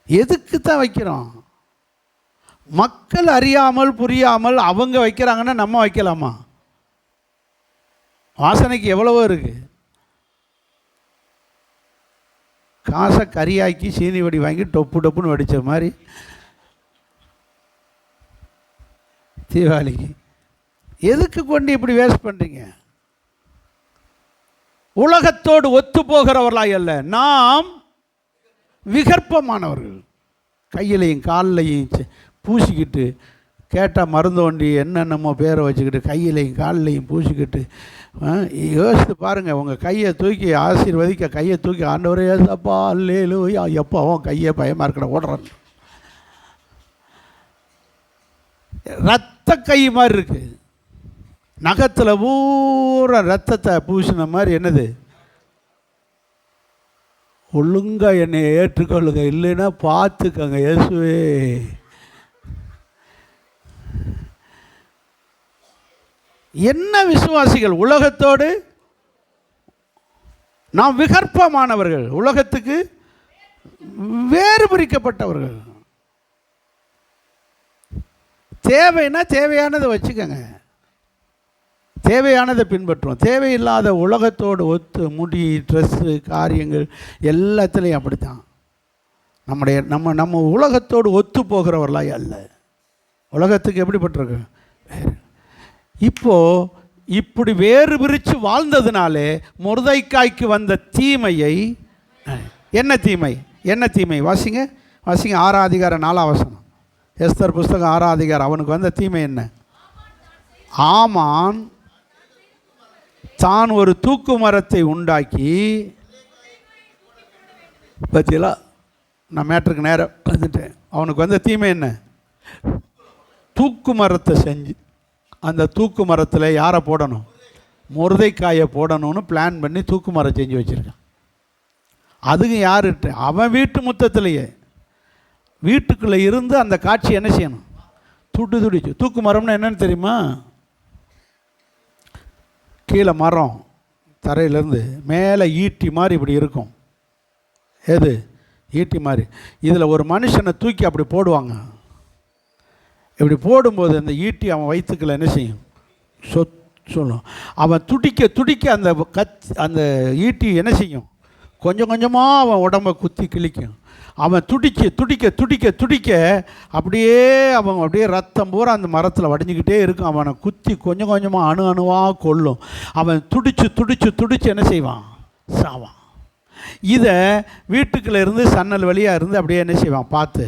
எதுக்கு தான் வைக்கிறோம்? மக்கள் அறியாமல் புரியாமல் அவங்க வைக்கிறாங்கன்னா நம்ம வைக்கலாமா? வாசனைக்கு எவ்வளவோ இருக்குது. காசை கறியாக்கி சீனி வடி வாங்கி டொப்பு டொப்புன்னு வடித்த மாதிரி தீபாவளிக்கு எதுக்கு கொண்டு இப்படி வேஸ்ட் பண்ணுறீங்க? உலகத்தோடு ஒத்து போகிறவர்களாய் அல்ல, நாம் விகற்பமானவர்கள். கையிலையும் காலிலையும் பூசிக்கிட்டு, கேட்டால் மருந்து வண்டி என்னென்னமோ பேரை வச்சுக்கிட்டு கையிலையும் காலிலையும் பூசிக்கிட்டு யோசித்து பாருங்கள். உங்கள் கையை தூக்கி ஆசீர்வதிக்க கையை தூக்கி ஆண்டவரே ஏசப்பா அல்லேலூயா எப்போ அவன் கையை பயமாக இருக்கிற ஓடுறான். ரத்த கை மாதிரி இருக்குது. நகத்தில் பூரா ரத்தத்தை பூசின மாதிரி. என்னது? ஒழுங்கா என்னை ஏற்றுக்கொள்ளுங்க, இல்லைன்னா பார்த்துக்கங்க இயேசுவே. என்ன விசுவாசிகள்! உலகத்தோடு நாம் விகற்பமானவர்கள், உலகத்துக்கு வேறு பிரிக்கப்பட்டவர்கள். தேவைன்னா தேவையானதை வச்சுக்கோங்க, தேவையானதை பின்பற்றுவோம். தேவையில்லாத உலகத்தோடு ஒத்து முடி, ட்ரெஸ்ஸு, காரியங்கள் எல்லாத்துலேயும் அப்படித்தான். நம்ம உலகத்தோடு ஒத்து போகிறவர்களாய் அல்ல. உலகத்துக்கு எப்படிப்பட்டிருக்கு? வேறு. இப்போது இப்படி வேறு பிரித்து வாழ்ந்ததுனாலே மொர்தெக்காய்க்கு வந்த தீமையை, என்ன தீமை? என்ன தீமை? வாசிங்க 6ஆம் அதிகாரம் 4ஆம் வசனம். எஸ்தர் புஸ்தகம் 6ஆம் அதிகாரம். அவனுக்கு வந்த தீமை என்ன? ஆமான் தான் ஒரு தூக்கு மரத்தை உண்டாக்கி, பத்தியலா நான் மேட்ருக்கு நேரம் வந்துட்டேன். அவனுக்கு வந்த தீமை என்ன? தூக்கு மரத்தை செஞ்சு, அந்த தூக்கு மரத்தில் யாரை போடணும்? மொர்தெக்காயை போடணும்னு பிளான் பண்ணி தூக்கு மரம் செஞ்சு வச்சுருக்கான். அதுக்கு யாருட்டு? அவன் வீட்டு முத்தத்திலேயே வீட்டுக்குள்ளே இருந்து அந்த காட்சி என்ன செய்யணும்? துடிச்சு. தூக்கு மரம்னு என்னன்னு தெரியுமா? கீழே மரம், தரையிலேருந்து மேலே ஈட்டி மாதிரி இப்படி இருக்கும். எது? ஈட்டி மாதிரி. இதில் ஒரு மனுஷனை தூக்கி அப்படி போடுவாங்க. இப்படி போடும்போது அந்த ஈட்டி அவன் வயிற்றுக்குள்ள என்ன செய்யும்? சொல்லும். அவன் துடிக்க அந்த ஈட்டி என்ன செய்யும்? கொஞ்சம் கொஞ்சமாக அவன் உடம்பை குத்தி கிழிக்கும். அவன் துடிக்க அப்படியே அவன் அப்படியே ரத்தம் பூரா அந்த மரத்தில் வடிஞ்சிக்கிட்டே இருக்கும். அவனை குத்தி கொஞ்சம் கொஞ்சமாக அணுவாக கொல்லும். அவன் துடிச்சு என்ன செய்வான்? சாவான். இதை வீட்டுக்குள்ளே இருந்து சன்னல் வழியாக இருந்து அப்படியே என்ன செய்வான்? பார்த்து,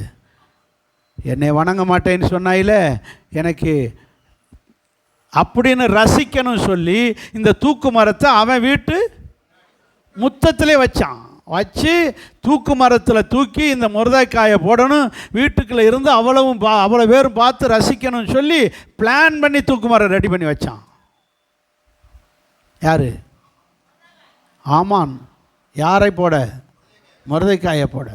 என்னை வணங்க மாட்டேன்னு சொன்னாயில, எனக்கு அப்படின்னு ரசிக்கணும் சொல்லி இந்த தூக்கு மரத்தை அவன் வீட்டு முத்தத்திலே வச்சான். வச்சு தூக்கு மரத்தில் தூக்கி இந்த மொர்தெக்காயை போடணும், வீட்டுக்குள்ளே இருந்து அவ்வளோ பேரும் பார்த்து ரசிக்கணும்னு சொல்லி பிளான் பண்ணி தூக்கு மரம் ரெடி பண்ணி வச்சான். யார்? ஆமான். யாரை போட? மொர்தெக்காயை போட.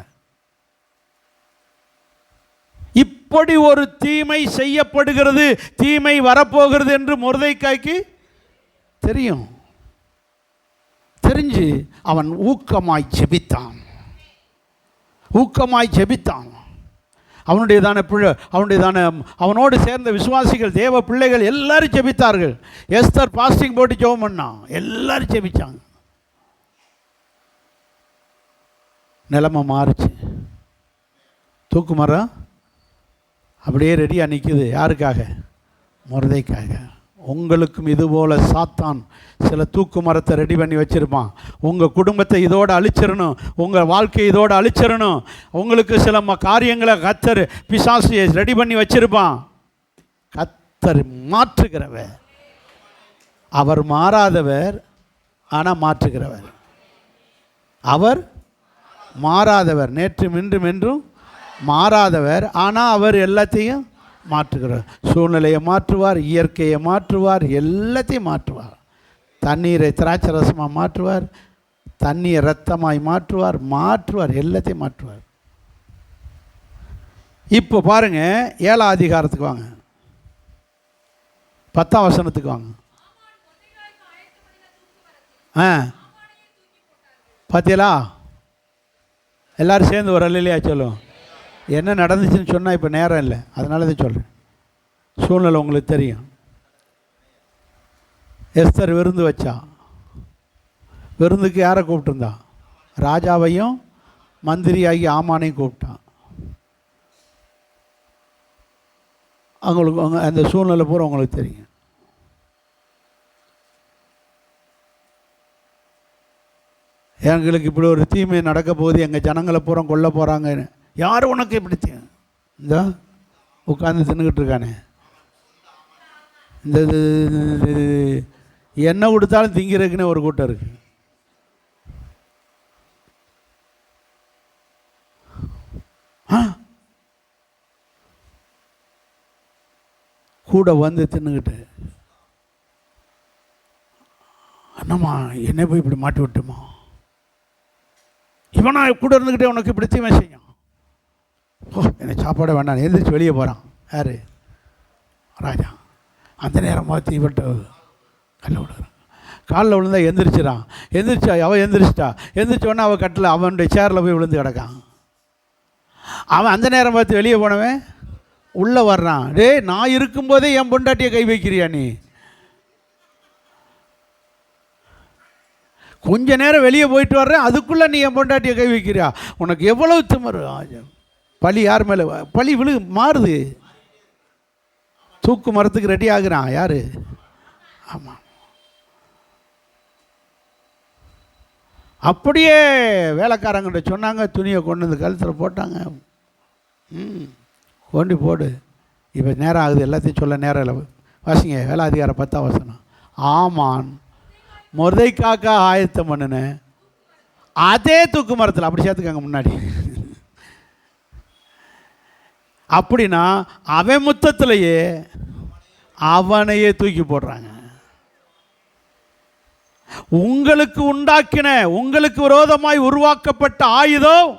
இப்படி ஒரு தீமை செய்யப்படுகிறது, தீமை வரப்போகிறது என்று மொர்தெக்காய்க்கு தெரியும். தெரிஞ்சு அவன் ஊக்கமாய் ஜெபித்தான். அவனோடு சேர்ந்த விசுவாசிகள், தேவ பிள்ளைகள் எல்லாரும் ஜெபித்தார்கள். எஸ்தர் பாஸ்டிங் போட்டு ஜெபம் பண்ணான், எல்லாரும் ஜெபிச்சாங்க. நிலைமை மாறுச்சு. தூக்கு மரம் அப்படியே ரெடியாக நிற்குது. யாருக்காக? மொர்தெக்காக. உங்களுக்கும் இதுபோல் சாத்தான் சில தூக்கு மரத்தை ரெடி பண்ணி வச்சுருப்பான். உங்கள் குடும்பத்தை இதோடு அழிச்சிடணும், உங்கள் வாழ்க்கையை இதோடு அழிச்சிடணும். உங்களுக்கு சில காரியங்களை கர்த்தர் பிசாசு ரெடி பண்ணி வச்சுருப்பான். கர்த்தர் மாற்றுகிறவர். அவர் மாறாதவர், ஆனால் மாற்றுகிறவர். அவர் மாறாதவர், நேற்றும் இன்றும் என்றும் மாறாதவர், ஆனால் அவர் எல்லாத்தையும் மாற்றுகிறார். சூழ்நிலையை மாற்றுவார், இயற்கையை மாற்றுவார், எல்லாத்தையும் மாற்றுவார். தண்ணீரை திராட்சை ரசமாக மாற்றுவார், தண்ணியை இரத்தமாய் மாற்றுவார், எல்லாத்தையும் மாற்றுவார். இப்போ பாருங்கள், 7ஆம் அதிகாரத்துக்கு வாங்க, 10ஆம் வசனத்துக்கு வாங்க. பார்த்தீங்களா? எல்லோரும் சேர்ந்து ஒரு அல்லையா சொல்லுவோம். என்ன நடந்துச்சுன்னு சொன்னால் இப்போ நேரம் இல்லை, அதனால தான் சொல்கிறேன். சூழ்நிலை உங்களுக்கு தெரியும். எஸ்தர் விருந்து வச்சா. விருந்துக்கு யாரை கூப்பிட்டுருந்தா? ராஜாவையும் மந்திரியாகி ஆமானையும் கூப்பிட்டான். அவங்களுக்கு அந்த சூழ்நிலை பூரா உங்களுக்கு தெரியும். எங்களுக்கு இப்படி ஒரு தீமை நடக்க போகுது, எங்கள் ஜனங்களை பூரா கொல்ல போகிறாங்கன்னு. யார் உனக்கு இப்படி இந்த உட்காந்து தின்னுக்கிட்டு இருக்கானே, இந்த என்ன கொடுத்தாலும் திங்கிறதுக்குன்னு ஒரு கூட்டம் இருக்கு. கூட வந்து தின்னுக்கிட்டு, என்னம்மா என்ன போய் இப்படி மாட்டி விட்டுமா, இவனா கூட இருந்துக்கிட்டே உனக்கு இப்படி தீமை செய்யும். எனக்கு சாப்பாடே வேண்டாம், எந்திரிச்சு வெளியே போகிறான். யார்? ராஜா. அந்த நேரமாக தீவிட்டு கல்ல விடுறான். காலில் விழுந்தா எந்திரிச்சிடான். அவள் எந்திரிச்சோடனே அவள் கட்டில் அவனுடைய சேரில் போய் விழுந்து கிடக்கான். அவன் அந்த நேரம் பார்த்து வெளியே போனவன் உள்ளே வர்றான். டேய், நான் இருக்கும்போதே என் பொண்டாட்டியை கை வைக்கிறியா நீ? கொஞ்ச நேரம் வெளியே போயிட்டு வர்றேன், அதுக்குள்ளே நீ என் பொண்டாட்டியை கை வைக்கிறியா? உனக்கு எவ்வளவு திமிரு! பழி யார் மேலே? பழி மாறுது. தூக்கு மரத்துக்கு ரெடி ஆகுறான். யார்? ஆமாம். அப்படியே வேலைக்காரங்கிட்ட சொன்னாங்க, துணியை கொண்டு வந்து கழுத்தில் போட்டாங்க. கொண்டு போடு. இப்போ நேரம் ஆகுது, எல்லாத்தையும் சொல்ல நேரம் இல்லை. வாசிங்க, வேலை அதிகாரம் 10ஆம் வசனம். ஆமான் மொர்தெக்காய்க்கு ஆயத்தம் பண்ணினேன் அதே தூக்கு மரத்தில். அப்படி சேர்த்துக்காங்க முன்னாடி. அப்படின்னா அவன் முத்தத்திலேயே அவனையே தூக்கி போடுறாங்க. உங்களுக்கு உண்டாக்கின, உங்களுக்கு விரோதமாய் உருவாக்கப்பட்ட ஆயுதம்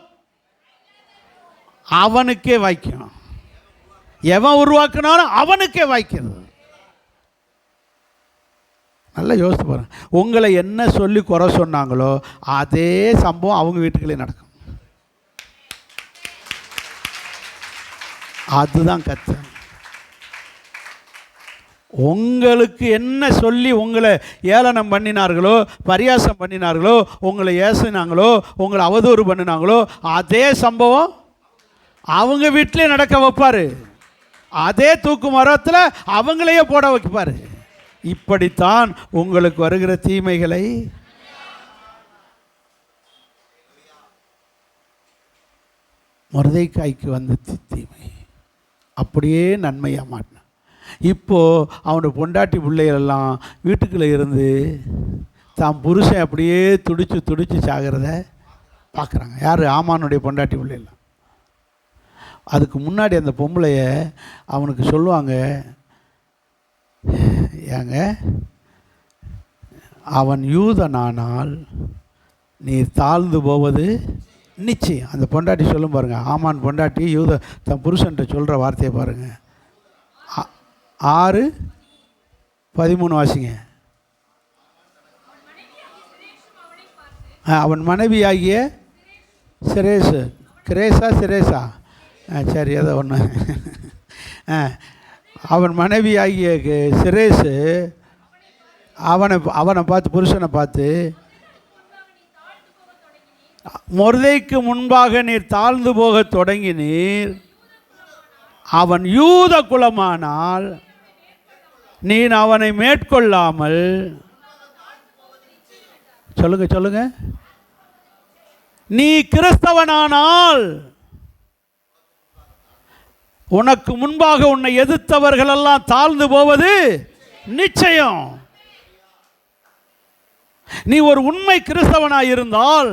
அவனுக்கே வாய்க்கும். எவன் உருவாக்கினாலும் அவனுக்கே வாய்க்கிறது. நல்லா யோசித்து பாருங்க. உங்களை என்ன சொல்லி குறை சொன்னாங்களோ அதே சம்பவம் அவங்க வீட்டுக்குள்ளே நடக்கும். அதுதான் கத்து. உங்களுக்கு என்ன சொல்லி உங்களை ஏளனம் பண்ணினார்களோ, பரியாசம் பண்ணினார்களோ, உங்களை ஏசினாங்களோ, உங்களை அவதூறு பண்ணினாங்களோ அதே சம்பவம் அவங்க வீட்டிலே நடக்க வைப்பார். அதே தூக்கு மரத்தில் அவங்களையே போட வைப்பார். இப்படித்தான் உங்களுக்கு வருகிற தீமைகளை மொர்தெக்காய்க்கு வந்த தீமை அப்படியே நன்மையாக மாட்டினான். இப்போது அவனோட பொண்டாட்டி பிள்ளைகளெல்லாம் வீட்டுக்குள்ளே இருந்து தான் புருஷன் அப்படியே துடிச்சு சாகிறத பார்க்குறாங்க. யார்? ஆமானுடைய பொண்டாட்டி பிள்ளைல. அதுக்கு முன்னாடி அந்த பொம்பளைய அவனுக்கு சொல்லுவாங்க, ஏங்க அவன் யூதனானால் நீ தாழ்ந்து போவது நிச்சயம். அந்த பொண்டாட்டி சொல்லும் பாருங்கள், ஆமான் பொண்டாட்டி யூத தன் புருஷன்ட்ட சொல்கிற வார்த்தையை பாருங்கள். 6:13 வாசிங்க. அவன் மனைவியாகிய சிரேசு, கிரேசா சிரேசா, சரி ஏதோ ஒன்று. அவன் மனைவியாகிய சிரேசு அவனை பார்த்து, புருஷனை பார்த்து, மொர்தெக்கு முன்பாக நீர் தாழ்ந்து போக தொடங்கினீர், அவன் யூத குலமானால் நீ அவனை மேற்கொள்ளாமல், சொல்லுங்க, நீ கிறிஸ்தவனானால் உனக்கு முன்பாக உன்னை எதிர்த்தவர்கள் எல்லாம் தாழ்ந்து போவது நிச்சயம். நீ ஒரு உண்மை கிறிஸ்தவனாய் இருந்தால்,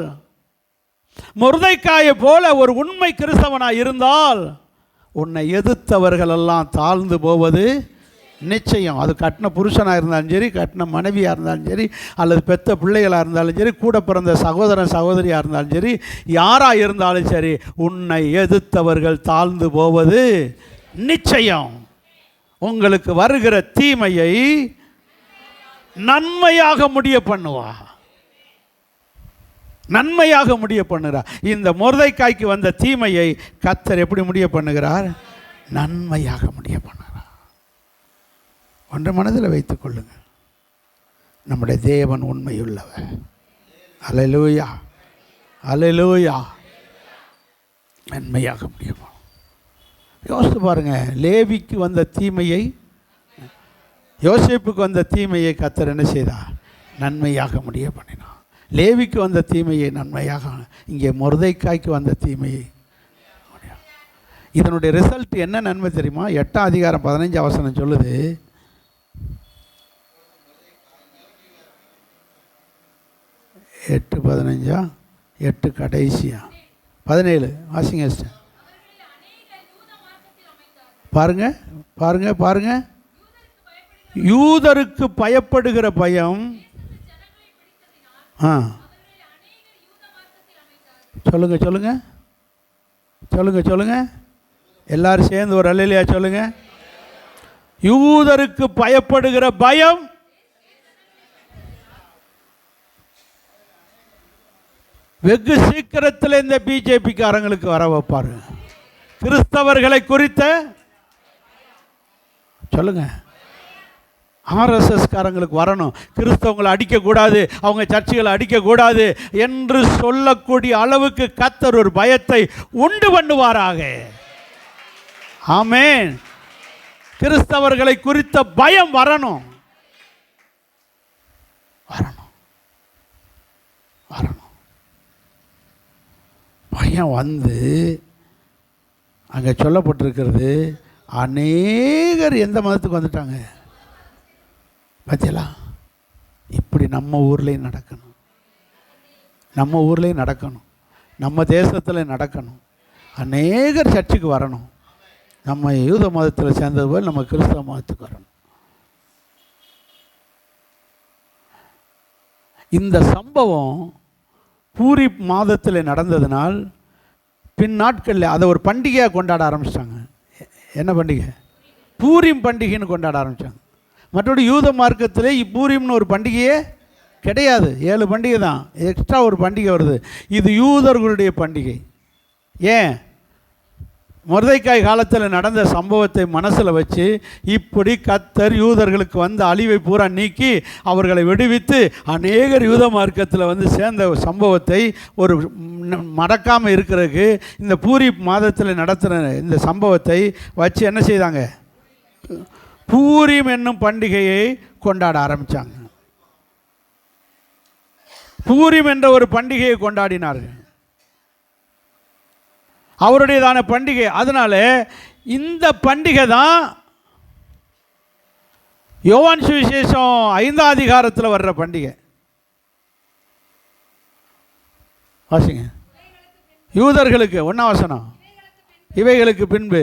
மொர்தெக்காயை போல ஒரு உண்மை கிறிஸ்தவனாய் இருந்தால், உன்னை எதிர்த்தவர்கள் எல்லாம் தாழ்ந்து போவது நிச்சயம். அது கட்டின புருஷனாக இருந்தாலும் சரி, கட்டின மனைவியாக இருந்தாலும் சரி, அல்லது பெத்த பிள்ளைகளாக இருந்தாலும் சரி, கூட பிறந்த சகோதரன் சகோதரியாக இருந்தாலும் சரி, யாராக இருந்தாலும் சரி, உன்னை எதிர்த்தவர்கள் தாழ்ந்து போவது நிச்சயம். உங்களுக்கு வருகிற தீமையை நன்மையாக முடிய பண்ணுவா, நன்மையாக முடிய பண்ணுகிறார். இந்த மொர்தெக்காய்க்கு வந்த தீமையை கர்த்தர் எப்படி முடிய பண்ணுகிறார்? நன்மையாக முடிய பண்ணுகிறார். ஒன்றை மனதில் வைத்துக் கொள்ளுங்கள், நம்முடைய தேவன் உண்மையுள்ளவர். அல்லேலூயா, அல்லேலூயா. நன்மையாக முடியும். யோசித்து பாருங்க, லேவிக்கு வந்த தீமையை, யோசேப்புக்கு வந்த தீமையை கர்த்தர் என்ன செய்தார்? நன்மையாக முடிய பண்ணினார். லேவிக்கு வந்த தீமையை நன்மையாக, இங்கே மொர்தெக்காய்க்கு வந்த தீமையை. இதனுடைய ரிசல்ட் என்ன நன்மை தெரியுமா? 8ஆம் அதிகாரம் 15 வசனம் சொல்லுது, 8:15, 8 கடைசியா 17 வாசிங்க. பாருங்க பாருங்க பாருங்க. யூதருக்கு பயப்படுகிற பயம். சொல்லுங்க சொல்லுங்க சொல்லுங்க சொல்லுங்க, எல்லாரும் சேர்ந்து ஒரு அல்லேலூயா சொல்லுங்க. யூதருக்கு பயப்படுகிற பயம் வெகு சீக்கிரத்தில் இந்த பிஜேபிக்காரங்களுக்கு வர வைப்பாரு. கிறிஸ்தவர்களை குறித்த சொல்லுங்க, ஆர்எஸ்எஸ் காரங்களுக்கு வரணும். கிறிஸ்தவங்களை அடிக்கக்கூடாது, அவங்க சர்ச்சுகளை அடிக்கக்கூடாது என்று சொல்லக்கூடிய அளவுக்கு கர்த்தர் ஒரு பயத்தை உண்டு பண்ணுவாராக. ஆமென். கிறிஸ்தவர்களை குறித்த பயம் வரணும், வரணும், வரணும். பயம் வந்து அங்கே சொல்லப்பட்டிருக்கிறது, அநேகர் எந்த மதத்துக்கு வந்துட்டாங்க பார்த்தீங்களா? இப்படி நம்ம ஊர்லேயும் நடக்கணும், நம்ம ஊர்லேயும் நடக்கணும், நம்ம தேசத்தில் நடக்கணும். அநேகர் சர்ச்சுக்கு வரணும். நம்ம யூத மதத்தில் சேர்ந்தது போல் நம்ம கிறிஸ்தவ மதத்துக்கு வரணும். இந்த சம்பவம் பூரி மாதத்தில் நடந்ததுனால் பின் நாட்களில் அதை ஒரு பண்டிகையாக கொண்டாட ஆரம்பிச்சிட்டாங்க. என்ன பண்டிகை? பூரிம் பண்டிகைன்னு கொண்டாட ஆரம்பித்தாங்க. மற்றபடி யூத மார்க்கத்தில் பூரிம்னு ஒரு பண்டிகையே கிடையாது. 7 பண்டிகை தான், எக்ஸ்ட்ரா ஒரு பண்டிகை வருது. இது யூதர்களுடைய பண்டிகை. ஏன்? மொர்தெக்காய் காலத்தில் நடந்த சம்பவத்தை மனசில் வச்சு, இப்படி கர்த்தர் யூதர்களுக்கு வந்த அழிவை பூரா நீக்கி அவர்களை விடுவித்து அநேகர் யூத மார்க்கத்தில் வந்து சேர்ந்த சம்பவத்தை ஒரு மறக்காமல் இருக்கிறதுக்கு இந்த பூரி மாதத்தில் நடத்துகிற இந்த சம்பவத்தை வச்சு என்ன செய்தாங்க? பூரிம் என்னும் பண்டிகையை கொண்டாட ஆரம்பித்தாங்க. பூரிம் என்ற ஒரு பண்டிகையை கொண்டாடினார்கள், அவருடையதான பண்டிகை. அதனால இந்த பண்டிகை தான் யோவான் சுவிசேஷம் 5ஆம் அதிகாரத்தில் வர்ற பண்டிகை. வாசிங்க. யூதர்களுக்கு 1ஆம் வசனம், இவைகளுக்கு பின்பு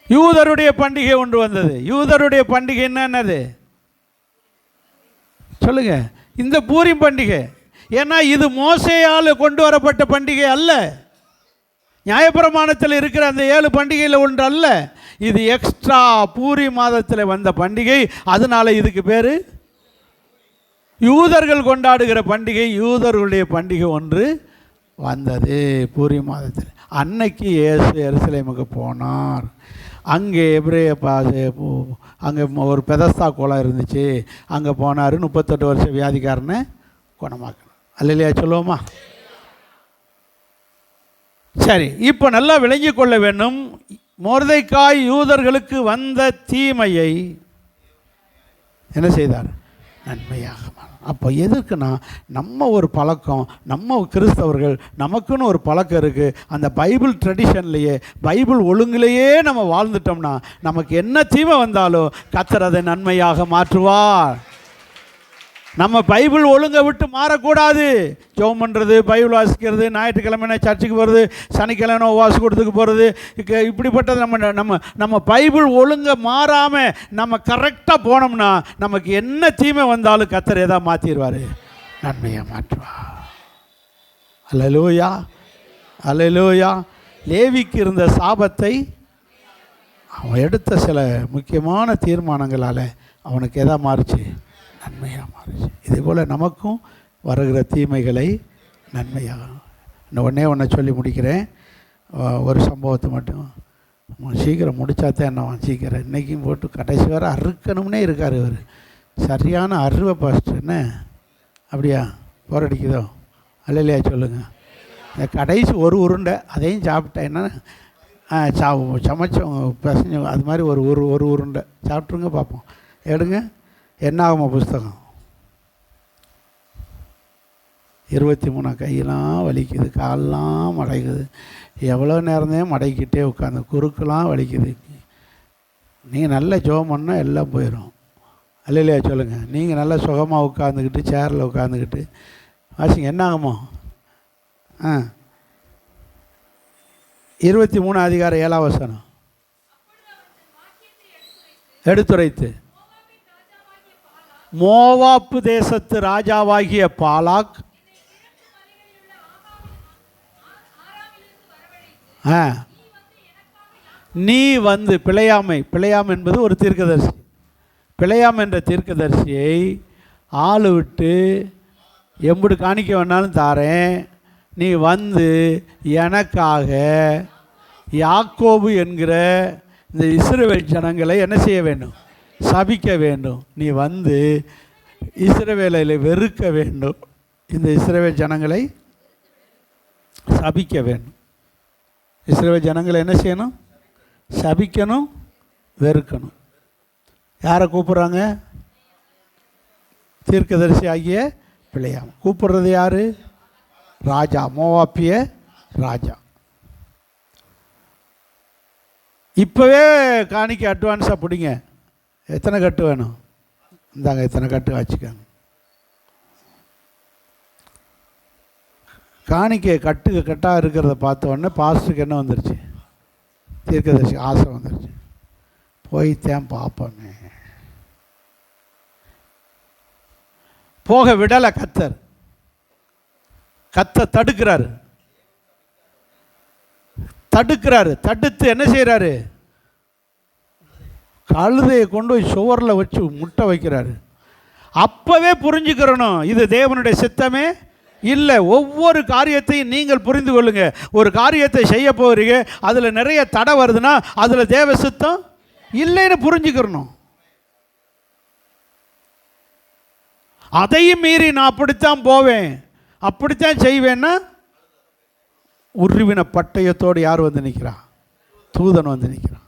யூதருடைய பண்டிகை ஒன்று வந்தது. யூதருடைய பண்டிகை என்னது சொல்லுங்க? இந்த பூரிம் பண்டிகை. ஏன்னா இது மோசேயால் கொண்டு வரப்பட்ட பண்டிகை அல்ல, நியாயப்பிரமாணத்தில் இருக்கிற அந்த 7 பண்டிகையில் ஒன்று அல்ல. இது எக்ஸ்ட்ரா பூரி மாதத்தில் வந்த பண்டிகை. அதனால இதுக்கு பேர் யூதர்கள் கொண்டாடுகிற பண்டிகை. யூதர்களுடைய பண்டிகை ஒன்று வந்தது பூரி மாதத்தில். அன்னைக்கு இயேசு எருசலேமுக்கு போனார். அங்கே எபிரேய அங்கே ஒரு பெதஸ்தா குளம் இருந்துச்சு, அங்கே போனார். 38 வருஷ வியாதிக்காரனை குணமாக்கணும். அல்லையா சொல்லுவோமா? சரி, இப்போ நல்லா விளங்கி கொள்ள வேண்டும். மொர்தெக்காய் யூதர்களுக்கு வந்த தீமையை என்ன செய்தார்? நன்மையாக. அப்போ எதுக்குன்னா, நம்ம ஒரு பழக்கம், நம்ம கிறிஸ்தவர்கள் நமக்குன்னு ஒரு பழக்கம் இருக்குது. அந்த பைபிள் ட்ரெடிஷன்லேயே, பைபிள் ஒழுங்குலேயே நம்ம வாழ்ந்துட்டோம்னா நமக்கு என்ன தீமை வந்தாலும் கர்த்தர் அதை நன்மையாக மாற்றுவார். நம்ம பைபிள் ஒழுங்கை விட்டு மாறக்கூடாது. ஜெபம் பண்ணுறது, பைபிள் வாசிக்கிறது, ஞாயிற்றுக்கிழமை சர்ச்சுக்கு போகிறது, சனிக்கிழமை உபவாச கூட்டத்துக்கு போகிறது, இப்படிப்பட்டது நம்ம பைபிள் ஒழுங்கை மாறாமல் நம்ம கரெக்டாக போனோம்னா நமக்கு என்ன தீமை வந்தாலும் கர்த்தர் எதாவது மாற்றிடுவார், நன்மையாக மாற்றுவார். அல்லேலூயா, அல்லேலூயா. லேவிக்கு இருந்த சாபத்தை அவன் எடுத்த சில முக்கியமான தீர்மானங்களால் அவனுக்கு எதா மாறுச்சு? நன்மையாக மாறுச்சு. இதே போல் நமக்கும் வருகிற தீமைகளை நன்மையாக. ஒன்றை சொல்லி முடிக்கிறேன். ஒரு சம்பவத்தை மட்டும் சீக்கிரம் முடித்தாத்தான் என்ன சீக்கிரம். இன்றைக்கும் போட்டு கடைசி வர அறுக்கணும்னே இருக்கார் இவர். சரியான அருவை பாஸ்டர். என்ன அப்படியா போரடிக்குதோ? அல்லையா சொல்லுங்கள். இந்த கடைசி ஒரு உருண்டை அதையும் சாப்பிட்டேன்னா சமைச்சோம் பசங்க அது மாதிரி ஒரு உருண்டை சாப்பிட்ருங்க பார்ப்போம். எடுங்க. என்னாகுமா புஸ்தகம் 23. கையெல்லாம் வலிக்குது, காலெலாம் மடைக்குது. எவ்வளோ நேரம்தான் மடைக்கிட்டே உட்காந்து, குறுக்கெலாம் வலிக்குது. நீங்கள் நல்ல ஜெபம் பண்ணால் எல்லாம் போயிடும். அல்லையா சொல்லுங்கள். நீங்கள் நல்லா சுகமாக உட்காந்துக்கிட்டு சேரில் உட்காந்துக்கிட்டு வாசிங்க. என்ன ஆகுமோ? 23 அதிகாரம் 7ஆம் வசனம். எடுத்துரைத்து மோவாப்பு தேசத்து ராஜாவாகிய பாலாக் நீ வந்து பிழையாம் என்பது ஒரு தீர்க்கதரிசி. பிழையாம் என்ற தீர்க்கதரிசியை ஆளு விட்டு எம்புடு காணிக்க வேணாலும் தாரேன், நீ வந்து எனக்காக யாக்கோபு என்கிற இந்த இஸ்ரவேல் ஜனங்களை என்ன செய்ய வேண்டும்? சபிக்க வேண்டும். நீ வந்து இஸ்ரவேலை வெறுக்க வேண்டும். இந்த இஸ்ரவேல் ஜனங்களை சபிக்க வேண்டும். இஸ்ரவேல் ஜனங்களை என்ன செய்யணும்? சபிக்கணும், வெறுக்கணும். யாரை கூப்பிட்றாங்க? தீர்க்கதரிசி ஆகிய பிழையாம். கூப்பிட்றது யார்? ராஜா, மோவாப்பிய ராஜா. இப்போவே காணிக்க அட்வான்ஸாக பிடிங்க. எத்தனை கட்டு வேணும்? இந்தாங்க, எத்தனை கட்டு வச்சுக்கோங்க. காணிக்கை கட்டாக இருக்கிறத பார்த்த உடனே பாஸ்டருக்கு என்ன வந்துருச்சு? தீர்க்கதரிசி ஆசை வந்துருச்சு. போய்த்தான் பார்ப்போமே. போக விடலை கர்த்தர். தடுக்கிறாரு. தடுத்து என்ன செய்கிறாரு? கழுதையை கொண்டு போய் சுவரில் வச்சு முட்டை வைக்கிறாரு. அப்போவே புரிஞ்சுக்கிறணும், இது தேவனுடைய சித்தமே இல்லை. ஒவ்வொரு காரியத்தையும் நீங்கள் புரிந்து கொள்ளுங்க. ஒரு காரியத்தை செய்ய போகிறீங்க, அதில் நிறைய தடை வருதுன்னா அதில் தேவ சித்தம் இல்லைன்னு புரிஞ்சுக்கிறணும். அதையும் மீறி நான் அப்படித்தான் போவேன், அப்படித்தான் செய்வேன்னா உருவின பட்டயத்தோடு யார் வந்து நிற்கிறான்? தூதன் வந்து நிற்கிறான்.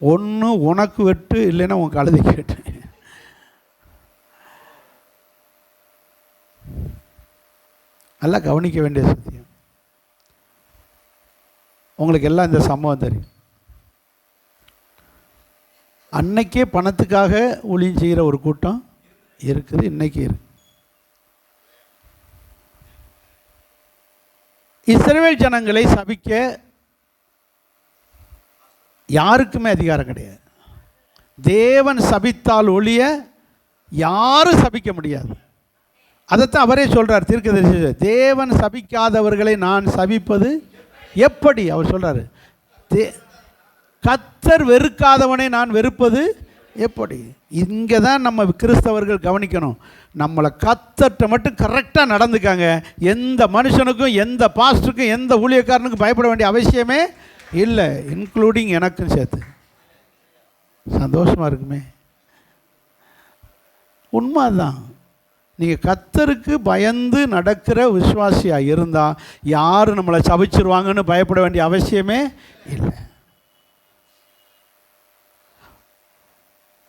ஒன்று உனக்கு வெட்டு, இல்லைன்னா உன் கழுதைக்கு வெட்டு. நல்லா கவனிக்க வேண்டிய சத்தியம். உங்களுக்கு எல்லாம் இந்த சம்பவம் தெரியும். அன்னைக்கே பணத்துக்காக ஊழியம் செய்கிற ஒரு கூட்டம் இருக்குது, இன்னைக்கு இருக்கு. இஸ்ரவேல் ஜனங்களை சபிக்க யாருக்குமே அதிகாரம் கிடையாது. தேவன் சபித்தால் ஒழிய யாரும் சபிக்க முடியாது. அதைத்தான் அவரே சொல்கிறார் தீர்க்கதரிசி, தேவன் சபிக்காதவர்களை நான் சபிப்பது எப்படி அவர் சொல்கிறாரு. கர்த்தர் வெறுக்காதவனை நான் வெறுப்பது எப்படி. இங்கே தான் நம்ம கிறிஸ்தவர்கள் கவனிக்கணும். நம்மளை கர்த்தர்ட்ட மட்டும் கரெக்டாக நடந்துக்காங்க. எந்த மனுஷனுக்கும் எந்த பாஸ்டருக்கும் எந்த ஊழியக்காரனுக்கும் பயப்பட வேண்டிய அவசியமே இல்லை, இன்க்ளூடிங் எனக்கும் சேர்த்து. சந்தோஷமாக இருக்குமே. உண்மைதான். நீங்கள் கர்த்தருக்கு பயந்து நடக்கிற விசுவாசியாக இருந்தால் யார் நம்மளை சபிச்சிருவாங்கன்னு பயப்பட வேண்டிய அவசியமே இல்லை.